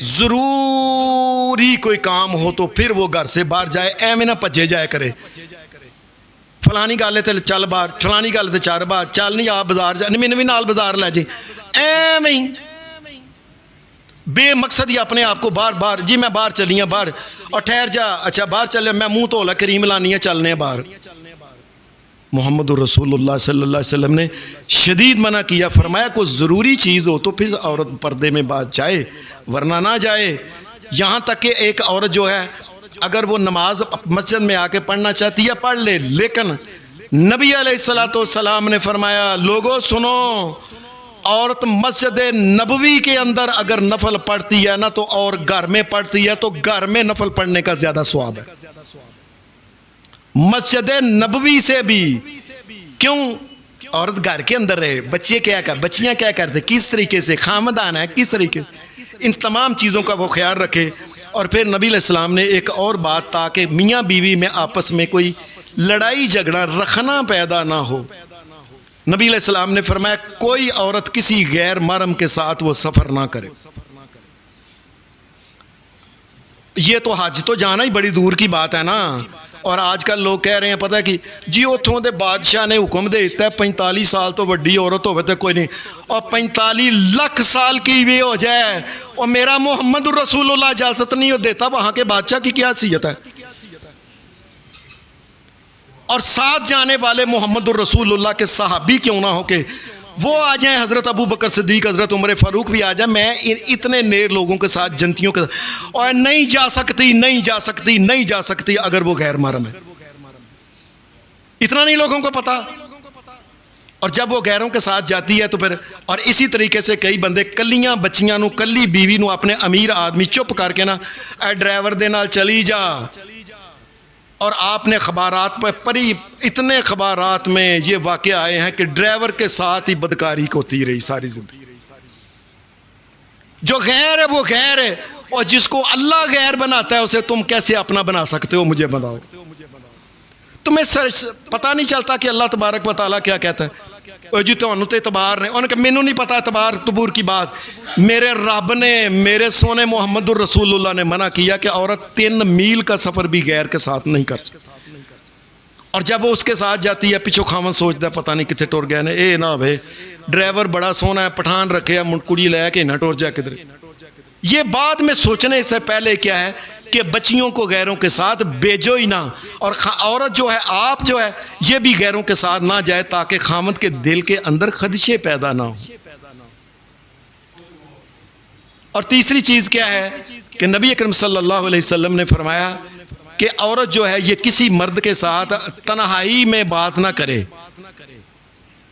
ضروری کوئی کام ہو تو پھر وہ گھر سے باہر جائے, ایویں نہ بھجے جائے کرے, فلانی گل تے چل باہر, فلانی گل تے چار باہر, چل نہیں آپ بازار جا, نہیں بھی نال بازار لے جی, ایویں بے مقصد ہی اپنے آپ کو باہر جی میں باہر چلی ہوں باہر, اور ٹھہر جا, اچھا باہر چلے, میں منہ تو لا کریم لانی ہے, چلنے ہیں باہر. محمد رسول اللہ صلی اللہ علیہ وسلم نے شدید منع کیا, فرمایا کوئی ضروری چیز ہو تو پھر عورت پردے میں بات جائے ورنہ نہ جائے. یہاں تک کہ ایک عورت جو ہے اگر وہ نماز مسجد میں آ کے پڑھنا چاہتی ہے پڑھ لے, لیکن نبی علیہ السلام نے فرمایا لوگوں سنو, عورت مسجد نبوی کے اندر اگر نفل پڑھتی ہے نا تو اور گھر میں پڑھتی ہے تو گھر میں نفل پڑھنے کا زیادہ ثواب ہے مسجد نبوی سے بھی. کیوں؟ عورت گھر کے اندر رہے, بچیاں کیا کرتے, کس طریقے سے خاندان ہے, کس طریقے, ان تمام چیزوں کا وہ خیال رکھے. اور پھر نبی علیہ السلام نے ایک اور بات, تاکہ میاں بیوی میں آپس میں کوئی لڑائی جھگڑا رکھنا پیدا نہ ہو, نبی علیہ السلام نے فرمایا کوئی عورت کسی غیر محرم کے ساتھ وہ سفر نہ کرے. یہ تو حج تو جانا ہی بڑی دور کی بات ہے نا. اور آج کل لوگ کہہ رہے ہیں پتہ ہے کہ جی اتھوں دے بادشاہ نے حکم دے دیتا ہے 45 سال تو وڈی عورت ہوئے تو کوئی نہیں, اور 45 لاکھ سال کی بھی ہو جائے اور میرا محمد رسول اللہ اجازت نہیں ہو دیتا, وہاں کے بادشاہ کی کیا حیثیت ہے؟ اور ساتھ جانے والے محمد الرسول اللہ کے صحابی کیوں نہ ہو کہ وہ آ جائیں, حضرت ابو بکر صدیق, حضرت عمر فاروق بھی آ جائیں, میں اتنے نیر لوگوں کے ساتھ, جنتیوں کے ساتھ, اور نہیں جا سکتی اگر وہ غیر محرم ہے. اتنا نہیں لوگوں کو پتا. اور جب وہ غیروں کے ساتھ جاتی ہے تو پھر, اور اسی طریقے سے کئی بندے کلیاں بچیاں نو, کلی بیوی نو اپنے امیر آدمی چپ کر کے نا اے ڈرائیور دے نال چلی جا, اور آپ نے خبرات پہ پڑھی, اتنے خبرات میں یہ واقعہ آئے ہیں کہ ڈرائیور کے ساتھ ہی بدکاری ہوتی رہی ساری زندگی. جو غیر ہے وہ غیر ہے, اور جس کو اللہ غیر بناتا ہے اسے تم کیسے اپنا بنا سکتے ہو؟ مجھے بتاؤ. تمہیں پتہ نہیں چلتا کہ اللہ تبارک و تعالیٰ کیا کہتا ہے؟ جی تو اعتبار نے, انہوں نے کہا مینوں نہیں پتا اعتبار تبور کی بات, میرے رب نے, میرے سونے محمد الرسول اللہ نے منع کیا کہ عورت 3 میل کا سفر بھی غیر کے ساتھ نہیں کر سکتی. اور جب وہ اس کے ساتھ جاتی ہے پچھو خاون سوچتا ہے پتہ نہیں کتنے ٹور گئے نے, اے نہ بھائی ڈرائیور بڑا سونا ہے, پٹھان رکھے ہے, کڑی لے کے نہ ٹور جائے کدھر. یہ بعد میں سوچنے سے پہلے کیا ہے کہ بچیوں کو غیروں کے ساتھ بھیجو ہی نہ, اور عورت جو ہے, آپ جو ہے, یہ بھی غیروں کے ساتھ نہ جائے تاکہ خامد کے دل کے اندر خدشے پیدا نہ ہو. اور تیسری چیز کیا ہے کہ نبی اکرم صلی اللہ علیہ وسلم نے فرمایا کہ عورت جو ہے یہ کسی مرد کے ساتھ تنہائی میں بات نہ کرے.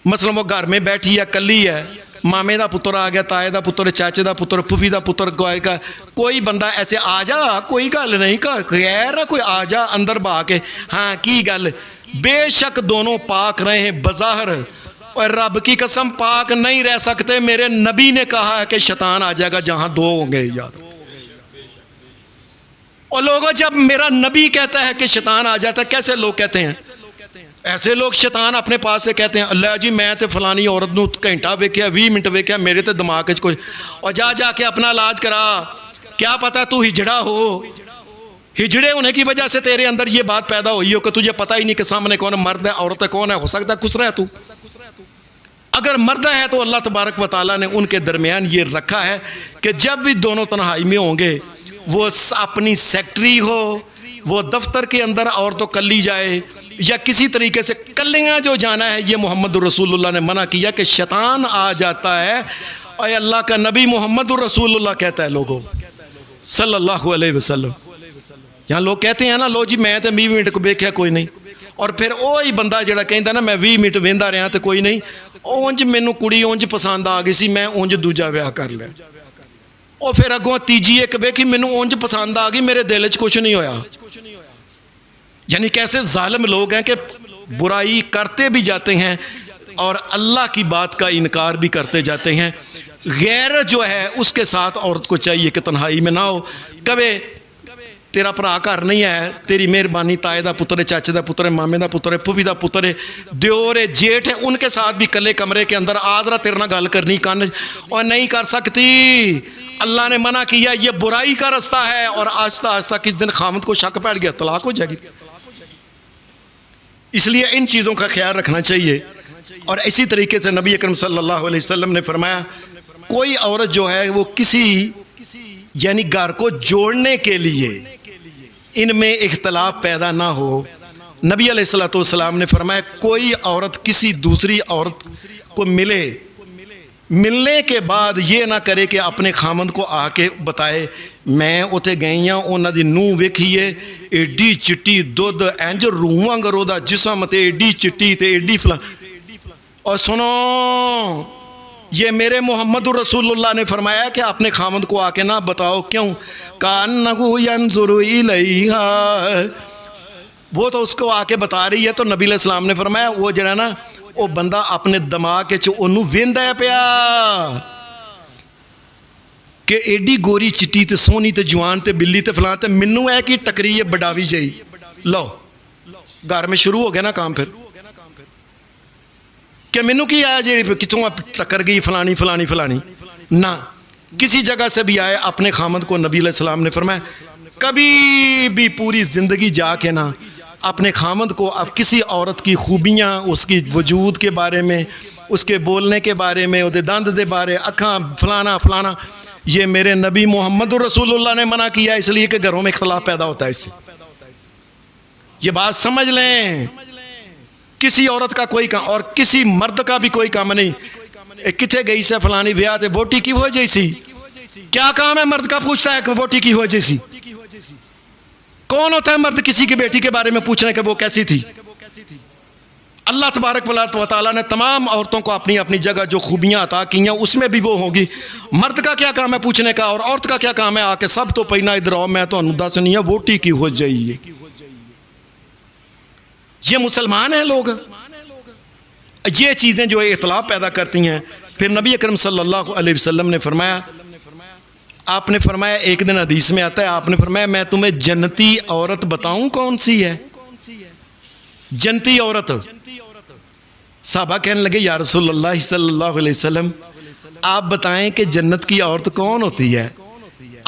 مثلا وہ گھر میں بیٹھی ہے, کلی ہے, مامے دا پتر آ گیا, تائے دا پتر, چاچے دا پتر, پھوپھی دا پتر, کوئی بندہ ایسے آ جا, کوئی گل نہیں, غیر ہے کوئی, آ جا اندر بہا کے, ہاں کی گل, بے شک دونوں پاک رہے ہیں بظاہر, اور رب کی قسم پاک نہیں رہ سکتے. میرے نبی نے کہا ہے کہ شیطان آ جائے گا جہاں 2 ہوں گے. یاد, اور لوگوں جب میرا نبی کہتا ہے کہ شیطان آ جاتا ہے, کیسے لوگ کہتے ہیں؟ ایسے لوگ شیطان اپنے پاس سے کہتے ہیں اللہ جی میں تے فلانی عورت نو گھنٹہ ویکھیا 20 منٹ ویکھیا, میرے تے دماغ وچ کوئی, اور جا کے اپنا علاج کرا, کیا پتا تو ہجڑا ہو, ہجڑے ہونے کی وجہ سے تیرے اندر یہ بات پیدا ہوئی ہو کہ تجھے پتہ ہی نہیں کہ سامنے کون ہے، مرد ہے عورت ہے، کون ہے، ہو سکتا ہے کسرا ہے تو۔ اگر مرد ہے تو اللہ تبارک و تعالیٰ نے ان کے درمیان یہ رکھا ہے کہ جب بھی دونوں تنہائی میں ہوں گے، وہ اپنی سیکٹری ہو، وہ دفتر کے اندر عورتوں کلی جائے یا کسی طریقے سے کلیاں جو جانا ہے، یہ محمد رسول اللہ نے منع کیا کہ شیطان آ جاتا ہے۔ اور اللہ کا نبی محمد رسول اللہ کہتا ہے لوگوں صلی اللہ علیہ وسلم، یہاں لوگ کہتے ہیں نا لو جی میں تو 20 منٹ کو دیکھا کوئی نہیں، اور پھر وہی بندہ جڑا کہندا نا میں 20 منٹ ویندا رہا تو کوئی نہیں، اونج مینوں کڑی اونج پسند آ گئی سی، میں اونج دوجا ویاہ کر لیا، اور پھر اگوں تیجی ایک ویکھی مینوں اونج پسند آ گئی، میرے دل 'چ کچھ نہیں ہویا۔ یعنی کیسے ظالم لوگ ہیں کہ برائی کرتے بھی جاتے ہیں اور اللہ کی بات کا انکار بھی کرتے جاتے ہیں۔ غیرت جو ہے اس کے ساتھ عورت کو چاہیے کہ تنہائی میں نہ ہو، کبھی تیرا بھرا گھر نہیں ہے، تیری مہربانی تائے دا پتر ہے، چاچے دا پتر ہے، مامے دا پتر ہے، پھوپھی دا پتر ہے، دیور ہے، جیٹھ ہے، ان کے ساتھ بھی کلے کمرے کے اندر آدرا تیرے نہ گل کرنی کان اور نہیں کر سکتی۔ اللہ نے منع کیا، یہ برائی کا رستہ ہے، اور آہستہ آہستہ کس دن خامد کو شک پڑ گیا طلاق ہو جائے گی۔ اس لیے ان چیزوں کا خیال رکھنا چاہیے۔ اور اسی طریقے سے نبی اکرم صلی اللہ علیہ وسلم نے فرمایا کوئی عورت جو ہے وہ کسی یعنی گھر کو جوڑنے کے لیے ان میں اختلاف پیدا نہ ہو، نبی علیہ الصلوۃ والسلام نے فرمایا کوئی عورت کسی دوسری عورت کو ملنے کے بعد یہ نہ کرے کہ اپنے خامند کو آ کے بتائے میں اتنے گئی ہاں، انہوں دی نوہ ویکھیے ایڈی چٹی دودھ اینج روواں گرو دا جسم تے ایڈی چٹی تے ایڈی فلان۔ اور سنو یہ میرے محمد رسول اللہ نے فرمایا کہ اپنے خامند کو آ کے نہ بتاؤ، کیوں؟ کَأَنَّهُ يَنْظُرُ إِلَيْهَا، وہ تو اس کو آ کے بتا رہی ہے، تو نبی علیہ السلام نے فرمایا وہ جڑا نا وہ بندہ اپنے دماغ کے انہوں ویندا ہے پیا کہ ایڈی گوری چٹی تے سونی تے جوان تے بلی تے فلان تے منوں ہے کہ ٹکری ہے بڑاوی جائی، لو گھر میں شروع ہو گیا نا کام، پھر کہ منوں کی آیا جی کتوں ٹکر گئی فلانی فلانی فلانی، نہ کسی جگہ سے بھی آئے اپنے خامد کو نبی علیہ السلام نے فرمایا کبھی بھی پوری زندگی جا کے نہ اپنے خامد کو اب کسی عورت کی خوبیاں، اس کی وجود کے بارے میں، اس کے بولنے کے بارے میں، وہ دند دے بارے، اکھاں فلانا فلانا، یہ میرے نبی محمد رسول اللہ نے منع کیا، اس لیے کہ گھروں میں اختلاف پیدا ہوتا ہے اس سے۔ یہ بات سمجھ لیں، کسی عورت کا کوئی کام اور کسی مرد کا بھی کوئی کام نہیں، کتنے گئی سے فلانی بیاہ تے ووٹی کی ہو جیسی، کیا کام ہے مرد کا پوچھتا ہے کہ ووٹی کی ہو جیسی؟ کون ہوتا ہے مرد کسی کی بیٹی کے بارے میں پوچھنے کہ وہ کیسی تھی؟ اللہ تبارک و تعالیٰ نے تمام عورتوں کو اپنی اپنی جگہ جو خوبیاں عطا کی ہیں اس میں بھی وہ ہوں گی۔ مرد کا کیا کام ہے پوچھنے کا، اور عورت کا کیا کام ہے آ کے سب تو پہنا ادھر آؤ میں تو اندہ سے نہیں ہے ووٹی کی ہو جائیے۔ یہ مسلمان ہیں لوگ، یہ چیزیں جو اختلاف پیدا کرتی ہیں۔ پھر نبی اکرم صلی اللہ علیہ وسلم نے فرمایا، آپ نے فرمایا ایک دن حدیث میں آتا ہے، آپ نے فرمایا میں تمہیں جنتی عورت بتاؤں کون سی ہے؟ جنتی عورت۔ صحابہ کہنے لگے یا رسول اللہ صلی اللہ علیہ وسلم آپ بتائیں کہ جنت کی عورت کون ہوتی ہے؟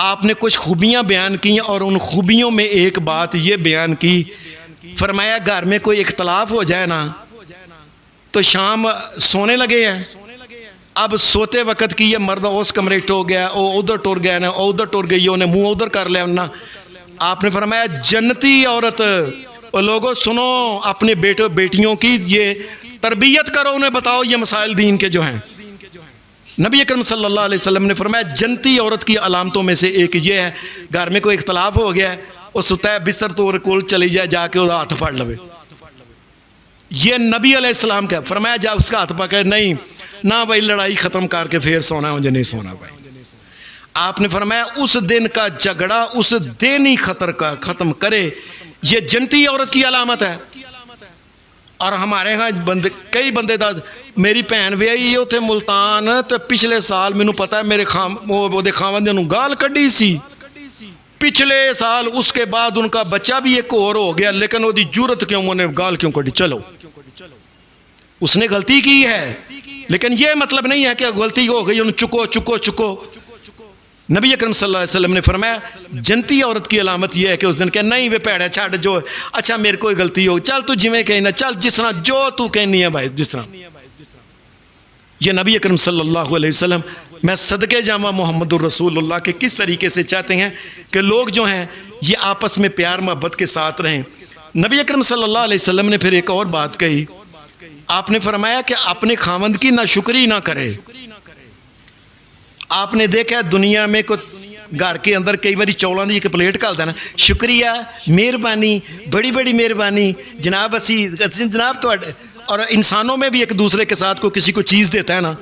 آپ نے کچھ خوبیاں بیان کی اور ان خوبیوں میں ایک بات یہ بیان کی، فرمایا گھر میں کوئی اختلاف ہو جائے نا تو شام سونے لگے ہیں، اب سوتے وقت کی یہ مرد اس کمرے ٹو گیا، وہ ادھر ٹور گیا نا، وہ ادھر ٹور گئی، انہیں منہ ادھر کر لیا نا۔ آپ نے فرمایا جنتی عورت، اور لوگوں سنو اپنے بیٹوں بیٹیوں کی یہ تربیت کرو، انہیں بتاؤ یہ مسائل دین کے جو ہیں۔ نبی اکرم صلی اللہ علیہ وسلم نے فرمایا جنتی عورت کی علامتوں میں سے ایک یہ ہے گھر میں کوئی اختلاف ہو گیا ہے وہ ستا ہے بستر تو کول چلی جائے، جا کے وہ ہاتھ پھڑ لوے۔ یہ نبی علیہ السلام کا فرمایا جا اس کا ہاتھ پکڑ نہیں نہ بھائی لڑائی ختم کر کے پھر سونا ہے، مجھے نہیں سونا بھائی۔ آپ نے فرمایا اس دن کا جھگڑا اس دن ہی ختم کرے، یہ جنتی عورت کی علامت ہے۔ اور ہمارے ہاں کئی بندے دا میری بھن ویائی اتنے ملتان تو پچھلے سال مینوں پتا ہے میرے خاوند نے گال کڈی سی پچھلے سال، اس کے بعد ان کا بچہ بھی ایک اور ہو گیا، لیکن وہ دی جرت کیوں انہیں گال کیوں کڈی؟ چلو اس نے غلطی کی ہے، لیکن یہ مطلب نہیں ہے کہ غلطی ہو گئی انہوں چکو چکو چکو۔ نبی اکرم صلی اللہ علیہ وسلم نے فرمایا جنتی عورت کی علامت یہ ہے کہ اس دن کہ نہیں وہ پیڑ ہے چھاڑ جو اچھا میرے کوئی غلطی ہو چل تو جویں کہنا چل جس طرح جو تو کہنی ہے بھائی جس طرح. یہ نبی اکرم صلی اللہ علیہ وسلم میں صدقے جامع محمد الرسول اللہ کے کس طریقے سے چاہتے ہیں کہ لوگ جو ہیں یہ آپس میں پیار محبت کے ساتھ رہیں. نبی اکرم صلی اللہ علیہ وسلم نے پھر ایک اور بات کہی. آپ نے فرمایا کہ اپنے خاوند کی ناشکری نہ کرے. آپ نے دیکھا دنیا میں کوئی گھر کے اندر کئی باری چولاں دی ایک پلیٹ گھلدا نا شکریہ مہربانی بڑی بڑی مہربانی جناب اسی جناب تواڈے. اور انسانوں میں بھی ایک دوسرے کے ساتھ کوئی کسی کو چیز دیتا ہے نا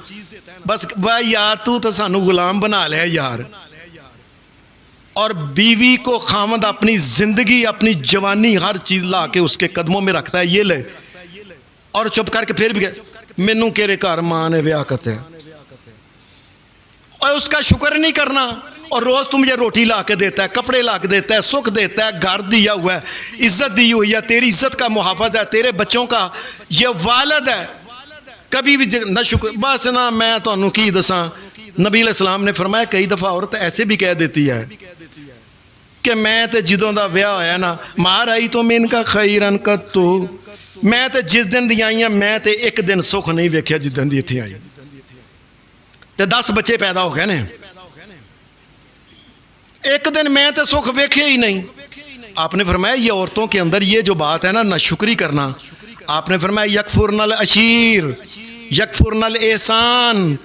بس بھائی یار تو سانو غلام بنا لیا یار. اور بیوی کو خاوند اپنی زندگی اپنی جوانی ہر چیز لا کے اس کے قدموں میں رکھتا ہے یہ لے اور چپ کر کے پھر بھی مینوں کیرے گھر ماں نے بیاہ کرتے ہیں اور اس کا شکر نہیں کرنا. اور روز تم مجھے روٹی لا کے دیتا ہے کپڑے لا کے دیتا ہے سکھ دیتا ہے گھر دیا ہوا ہے عزت دی ہوئی ہے تیری عزت کا محافظ ہے تیرے بچوں کا یہ والد ہے کبھی بھی نہ شکر بس نہ میں تانوں کی دساں. نبی علیہ السلام نے فرمایا کئی دفعہ عورت ایسے بھی کہہ دیتی ہے کہ میں تے جدوں دا بیاہ ہویا نا مار آئی تو میں ان کا خیرن قطو میں تے جس دن دی آئی ہاں میں تے ایک دن سکھ نہیں ویکھیا جس دن دی اتھے آئی تے 10 بچے پیدا ہو گئے نے ایک دن میں تے سکھ ویکھے ہی نہیں. آپ نے فرمایا یہ عورتوں کے اندر یہ جو بات ہے نا ناشکری کرنا آپ نے فرمایا یکفرن العشیر یکفرن الاحسان.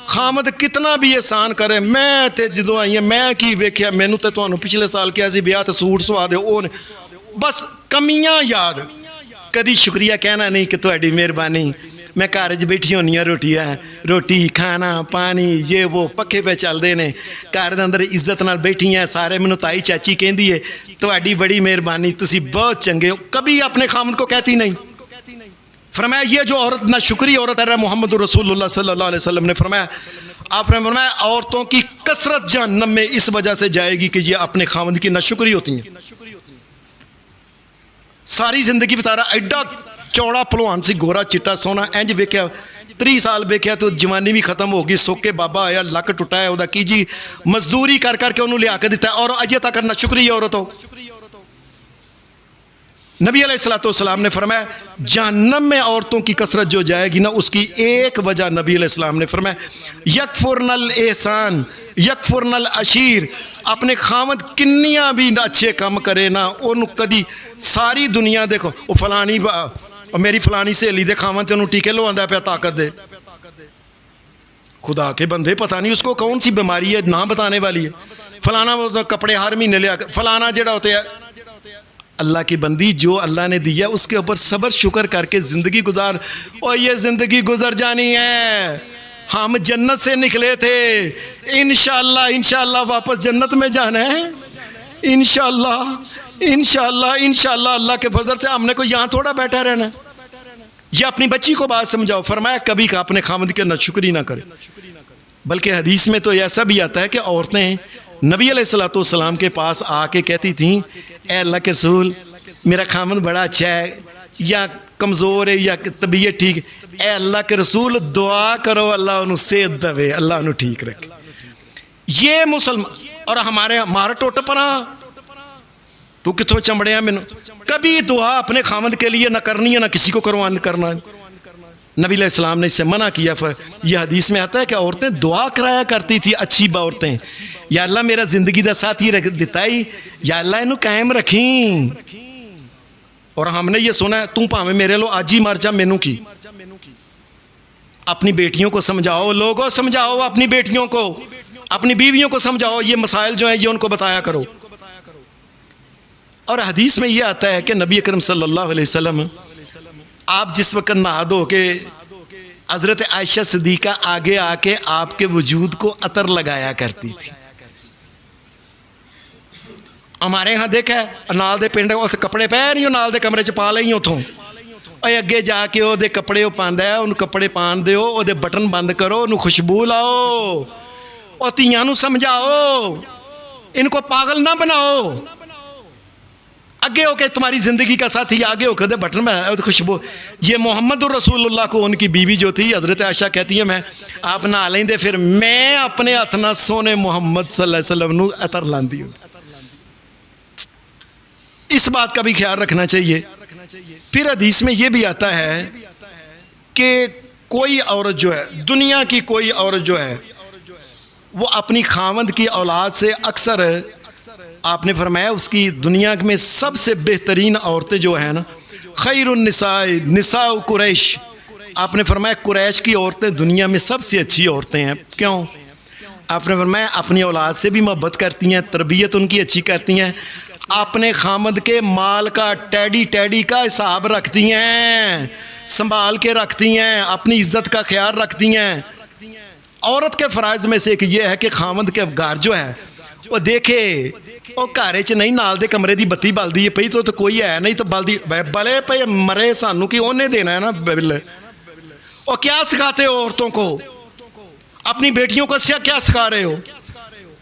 خامد کتنا بھی احسان کرے میں تے جدوں آئی ہیں میں کی ویکھیا مینوں تے تانوں پچھلے سال کیا سی بیاہ تے سوٹ سوا دے او بس کمیاں یاد کدی شکریہ کہنا نہیں کہ تہاڈی مہربانی میں گھر وچ بیٹھی ہونی ہاں روٹی کھانا پانی یہ وہ پکھے پہ چلدے نے گھر دے اندر عزت نال بیٹھی ہیں سارے مینوں تائی چاچی کہندی ہے تہاڈی بڑی مہربانی تسی بہت چنگے ہو کبھی اپنے خامد کو کہتی نہیں. فرمایا یہ جو عورت نہ شکری عورت ہے محمد رسول اللہ صلی اللہ علیہ وسلم نے فرمایا آپ نے فرمایا عورتوں کی کثرت جہنم میں اس وجہ سے جائے گی کہ یہ اپنے خامد کی ناشکری ہوتی ہیں. ساری زندگی بتا رہا ایڈا چوڑا پلوان سی گورا چٹا سونا انج ویکھیا 30 سال ویکھیا تو جوانی بھی ختم ہو گئی سوکے بابا آیا لک ٹوٹا ہے وہ کی جی مزدوری کر کر کے انہوں لیا کے دیتا ہے اور اجے تک ناشکری عورت ہو. نبی علیہ السلام نے فرمایا جہنم میں عورتوں کی کثرت جو جائے گی نا اس کی ایک وجہ نبی علیہ السلام نے فرمایا یکفرن الاحسان یکفرن العشیر. اپنے خامد کنیاں بھی اچھے کام کرے نا انہوں کدی ساری دنیا دیکھو وہ فلانی میری فلانی سہیلی دے خامد تے انہوں ٹیکے لو آندا پیا طاقت دے خدا کے بندے پتہ نہیں اس کو کون سی بیماری ہے نہ بتانے والی ہے فلانا وہ کپڑے ہر مہینے لیا فلانا جڑا ہوتے ہے. اللہ کی بندی جو اللہ نے دیا اس کے اوپر صبر شکر کر کے زندگی گزار اور یہ زندگی گزر جانی ہے. ہم جنت سے نکلے تھے انشاءاللہ واپس جنت میں جانا ہے انشاءاللہ اللہ کے فضل سے. ہم نے کوئی یہاں تھوڑا بیٹھا رہنا ہے. یہ اپنی بچی کو بات سمجھاؤ فرمایا کبھی کا اپنے خامد کے ناشکری نہ کرے. بلکہ حدیث میں تو ایسا بھی آتا ہے کہ عورتیں نبی علیہ السلام کے پاس آ کے کہتی تھیں اے اللہ کے رسول میرا خامد بڑا اچھا ہے یا کمزور ہے یا طبیعت ٹھیک اے اللہ کے رسول دعا کرو اللہ انہوں صحت دے اللہ انہوں ٹھیک رکھے. یہ مسلمان اور ہمارا ٹوٹا پنا تو کتوں چمڑے ہیں میں کبھی دعا اپنے خامد کے لیے نہ کرنی ہے نہ کسی کو کرنا ہے. نبی علیہ السلام نے اس سے منع کیا. یہ حدیث میں آتا ہے کہ عورتیں دعا کرایا کرتی تھی اچھی عورتیں یا اللہ میرا زندگی دا ساتھی رکھ دیتا ہی یا اللہ انہوں قائم رکھیں. اور ہم نے یہ سنا ہے تم پاویں میرے لو آج ہی مر جا مینوں کی. اپنی بیٹیوں کو سمجھاؤ لوگوں سمجھاؤ اپنی بیٹیوں کو اپنی بیویوں کو سمجھاؤ یہ مسائل جو ہیں یہ ان کو بتایا کرو. اور حدیث میں یہ آتا ہے کہ نبی اکرم صلی اللہ علیہ وسلم آپ جس وقت نہا دھو کے حضرت عائشہ صدیقہ آگے آ کے آپ کے وجود کو عطر لگایا کرتی تھی. ہمارے ہاں دیکھا ہے نال دے پنڈ کپڑے پہ نہیں نال دے کمرے چ پا لئی اتوں اگے جا کے وہ کپڑے وہ پاندا ہے انہوں کپڑے پان دیو وہ بٹن بند کرو انہوں خوشبو لاؤ اور تیاں نوں سمجھاؤ ان کو پاگل نہ بناؤ. آگے ہو کے تمہاری زندگی کا ساتھی آگے ہو کے بٹن میں خوشبو. یہ محمد رسول اللہ کو ان کی بیوی جو تھی حضرت عائشہ کہتی ہے میں آپ نہ لیں دے پھر میں اپنے ہاتھ نہ سونے محمد صلی اللہ علیہ وسلم نو عطر لاندی ہوں. اس بات کا بھی خیال رکھنا چاہیے. پھر حدیث میں یہ بھی آتا ہے کہ کوئی عورت جو ہے دنیا کی کوئی عورت جو ہے وہ اپنی خاوند کی اولاد سے اکثر آپ نے فرمایا اس کی دنیا میں سب سے بہترین عورتیں جو ہیں نا خیر النساء نساء قریش. آپ نے فرمایا قریش کی عورتیں دنیا میں سب سے اچھی عورتیں ہیں. کیوں؟ آپ نے فرمایا اپنی اولاد سے بھی محبت کرتی ہیں, تربیت ان کی اچھی کرتی ہیں, اپنے خامد کے مال کا ٹیڈی کا حساب رکھتی ہیں, سنبھال کے رکھتی ہیں, اپنی عزت کا خیال رکھتی ہیں. عورت کے فرائض میں سے ایک یہ ہے کہ خامد کے گھر جو ہے وہ دیکھے وہ گھر چ نہیں نال دے کمرے دی بتی بلدی ہے پئی تو کوئی ہے نہیں تو بلدی بلے پہ مرے سانو کی انہیں دینا ہے نا بل. اور کیا سکھاتے ہو عورتوں کو, اپنی بیٹیوں کو کیا سکھا رہے ہو؟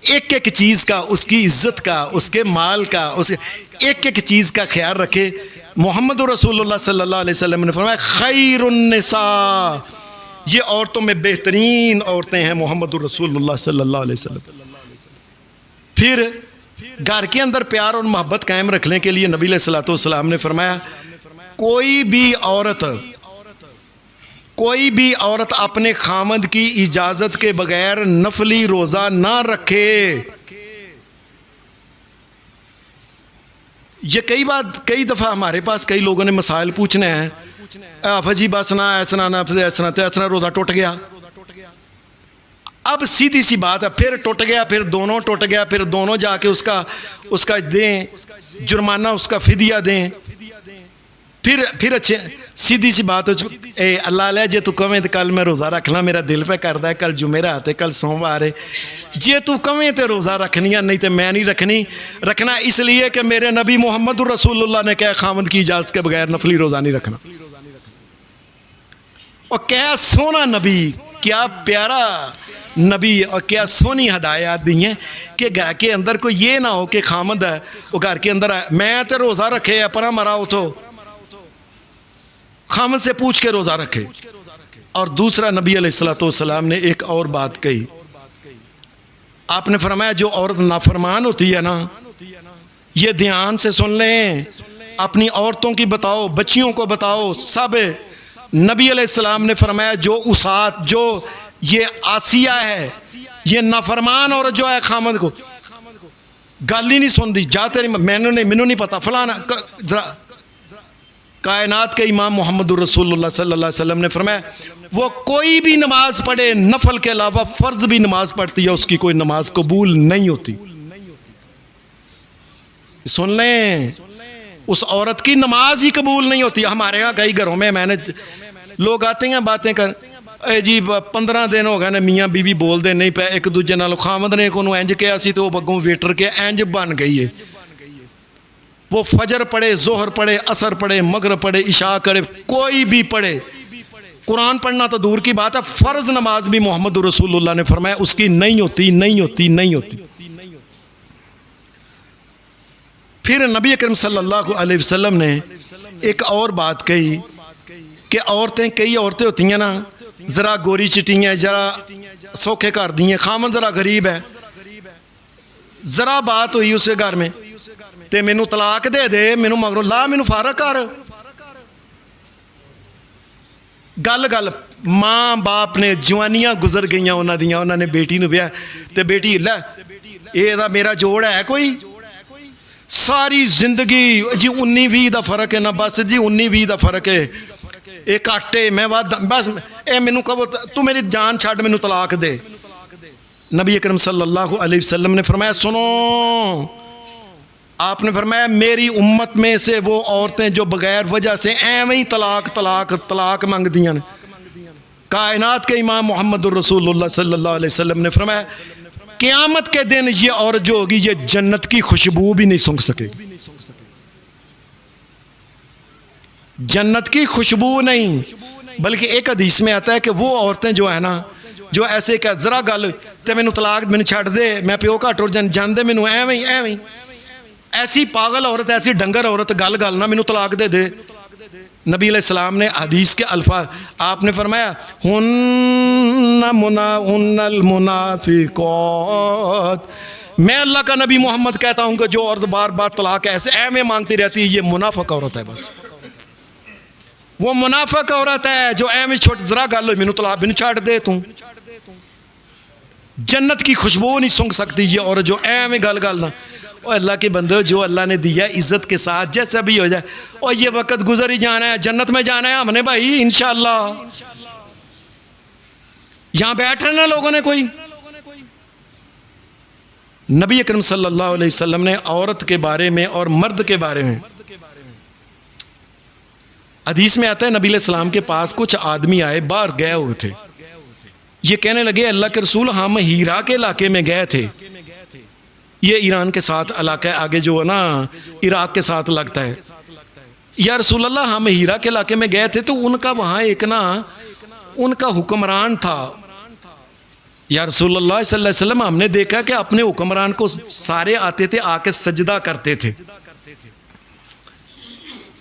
ایک ایک چیز کا, اس کی عزت کا, اس کے مال کا, اس ایک ایک چیز کا خیال رکھے. محمد رسول اللہ صلی اللہ علیہ وسلم نے فرمایا خیر النساء, یہ عورتوں میں بہترین عورتیں ہیں محمد رسول اللہ صلی اللہ علیہ وسلم. پھر گھر کے اندر پیار اور محبت قائم رکھنے کے لیے نبی علیہ الصلوۃ والسلام نے فرمایا کوئی بھی عورت اپنے خامد کی اجازت کے بغیر نفلی روزہ نہ رکھے. یہ کئی دفعہ ہمارے پاس کئی لوگوں نے مسائل پوچھنے ہیں, جی بس نہ ایسنا روزہ ٹوٹ گیا. اب سیدھی سی بات ہے, پھر ٹوٹ گیا, پھر دونوں ٹوٹ گیا, پھر دونوں جا کے اس کا دیں جرمانہ, اس کا فدیہ دیں. پھر اچھے سیدھی سی بات اے اللہ لے جے تو کمیں تو کل میں روزہ رکھنا, میرا دل پہ کردا ہے کل جمعرات ہے کل سوموار ہے, جے تو کمیں تے روزہ رکھنی ہے, نہیں تے میں نہیں رکھنا اس لیے کہ میرے نبی محمد رسول اللہ نے کہا خامد کی اجازت کے بغیر نفلی روزہ نہیں رکھنا. اور کیا سونا نبی, کیا پیارا نبی, اور کیا سونی ہدایات دی ہیں کہ گھر کے اندر کوئی یہ نہ ہو کہ خامد ہے وہ گھر کے اندر ہے میں تے روزہ رکھے ہے پرا مرا ہو تو خامد سے پوچھ کے روزہ رکھے. اور دوسرا نبی علیہ الصلوۃ والسلام نے ایک اور بات کہی. آپ نے فرمایا جو عورت نافرمان ہوتی ہے نا, یہ دھیان سے سن لیں, اپنی عورتوں کی بتاؤ, بچیوں کو بتاؤ, سب. نبی علیہ السلام نے فرمایا جو اسات, جو یہ آسیہ ہے, یہ نافرمان عورت جو ہے خامد کو گل ہی نہیں سن دی, جاتے نہیں, مینوں نہیں پتا فلانا. کائنات کے امام محمد رسول اللہ صلی اللہ علیہ وسلم نے فرمایا وہ کوئی بھی نماز پڑھے نفل کے علاوہ فرض بھی نماز پڑھتی ہے, اس کی کوئی نماز قبول نہیں ہوتی. سن لیں, اس عورت کی نماز ہی قبول نہیں ہوتی. ہمارے یہاں کئی گھروں میں نے لوگ آتے ہیں باتیں کر, جی 15 دن ہو گئے نے میاں بیوی بول دے نہیں پہ ایک دوجے نال, خامد نے کو انج کیا سی تو وہ بگوں ویٹر کے انج بن گئی ہے. وہ فجر پڑھے, ظہر پڑھے, عصر پڑھے, مغرب پڑھے, عشاء کرے, کوئی بھی پڑھے, قرآن پڑھنا تو دور کی بات ہے, فرض نماز بھی محمد رسول اللہ نے فرمایا اس کی نہیں ہوتی. پھر نبی اکرم صلی اللہ علیہ وسلم نے ایک اور بات کہی کہ کئی عورتیں ہوتی ہیں نا, ذرا گوری چٹی ہیں, ذرا سوکھے کر دی ہیں, خامن ذرا غریب ہے, ذرا بات ہوئی اسے گھر میں تے مینوں طلاق دے مینوں مگروں لا مینوں فارغ کر. گل ماں باپ نے جوانیاں گزر گئیاں انہوں نے بیٹی نو بیاہ تے بیٹی لے اے دا میرا جوڑ ہے کوئی, ساری زندگی جی 19-20 دا فرق ہے نا, بس جی 19-20 دا فرق ہے, ایک آٹے میں بس اے مینوں کہو تو میری جان چھڈ مینوں طلاق دے. نبی اکرم صلی اللہ علیہ وسلم نے فرمایا سنو, آپ نے فرمایا میری امت میں سے وہ عورتیں جو بغیر وجہ سے ایویں ہی طلاق مانگ دیاں. کائنات کے امام محمد الرسول اللہ صلی اللہ علیہ وسلم نے فرمایا قیامت کے دن یہ عورت جو ہوگی یہ جنت کی خوشبو بھی نہیں سونگھ سکے, جنت کی خوشبو نہیں. بلکہ ایک حدیث میں آتا ہے کہ وہ عورتیں جو ہے نا جو ایسے کہ ذرا گل تے مینوں طلاق مینوں چھڈ دے, میں پیو گھٹ ہو جان دے مینوں ایویں ایسی پاگل عورت ایسی ڈنگر عورت گل گل نہ مینوں طلاق دے دے. نبی علیہ السلام نے حدیث کے الفاظ آپ نے فرمایا ہن المنافقات. میں اللہ کا نبی محمد کہتا ہوں کہ جو عورت بار بار طلاق ایسے میں مانگتی رہتی ہے یہ منافق عورت ہے. بس وہ منافق عورت ہے جو میں چھوٹ ذرا گل ہوئی مینوں طلاق مینوں چھڈ دے. تو جنت کی خوشبو نہیں سونگ سکتی یہ عورت جو میں گل گل نہ. اور اللہ کے بندے جو اللہ نے دیا عزت کے ساتھ جیسا بھی ہو جائے. اور یہ وقت گزر ہی جانا ہے, جنت میں جانا ہے ہم نے بھائی انشاءاللہ. یہاں بیٹھ رہے نا لوگوں نے کوئی. نبی اکرم صلی اللہ علیہ وسلم نے عورت کے بارے میں اور مرد کے بارے میں حدیث میں آتا ہے نبی علیہ السلام کے پاس کچھ آدمی آئے باہر گئے ہوئے تھے. یہ کہنے لگے اللہ کے رسول ہم ہیرا کے علاقے میں گئے تھے. یہ ایران کے ساتھ علاقہ ہے آگے جو ہے نا عراق کے ساتھ لگتا ہے. یا رسول اللہ ہم ہیرا کے علاقے میں گئے تھے تو ان کا وہاں ایک نا ان کا حکمران تھا. یا رسول اللہ صلی اللہ علیہ وسلم ہم نے دیکھا کہ اپنے حکمران کو سارے آتے تھے آ کے سجدہ کرتے تھے.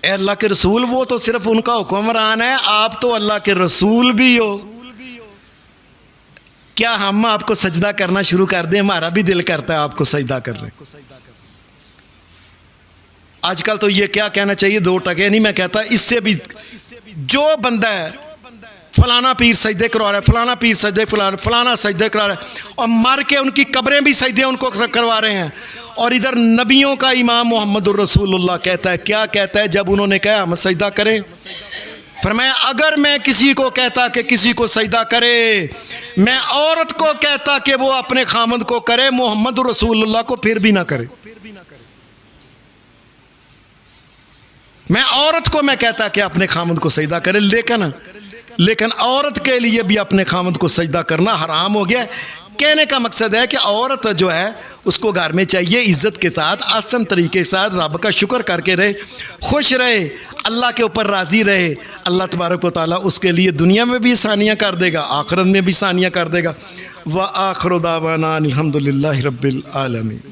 اے اللہ کے رسول وہ تو صرف ان کا حکمران ہے, آپ تو اللہ کے رسول بھی ہو, کیا ہم آپ کو سجدہ کرنا شروع کر دیں؟ ہمارا بھی دل کرتا ہے آپ کو سجدہ کر لیں. آج کل تو یہ کیا کہنا چاہیے دو ٹکے نہیں, میں کہتا اس سے بھی جو بندہ ہے فلانا پیر سجدے کروا رہا ہے, فلانا پیر سجدے فلانا سجدے کروا رہا ہے, اور مر کے ان کی قبریں بھی سجدے ان کو کروا رہے ہیں. اور ادھر نبیوں کا امام محمد الرسول اللہ کہتا ہے, کیا کہتا ہے جب انہوں نے کہا ہم سجدہ کریں؟ فرمایا اگر میں کسی کو کہتا کہ کسی کو سجدہ کرے, میں عورت کو کہتا کہ وہ اپنے خامند کو کرے, محمد رسول اللہ کو پھر بھی نہ کرے. میں عورت کو میں کہتا کہ اپنے خامند کو سجدہ کرے, لیکن عورت کے لیے بھی اپنے خامند کو سجدہ کرنا حرام ہو گیا. کہنے کا مقصد ہے کہ عورت جو ہے اس کو گھر میں چاہیے عزت کے ساتھ آسن طریقے کے ساتھ رب کا شکر کر کے رہے, خوش رہے, اللہ کے اوپر راضی رہے. اللہ تبارک و تعالیٰ اس کے لیے دنیا میں بھی آسانیاں کر دے گا, آخرت میں بھی آسانیاں کر دے گا. وآخر دعوانا الحمدللہ رب العالمین.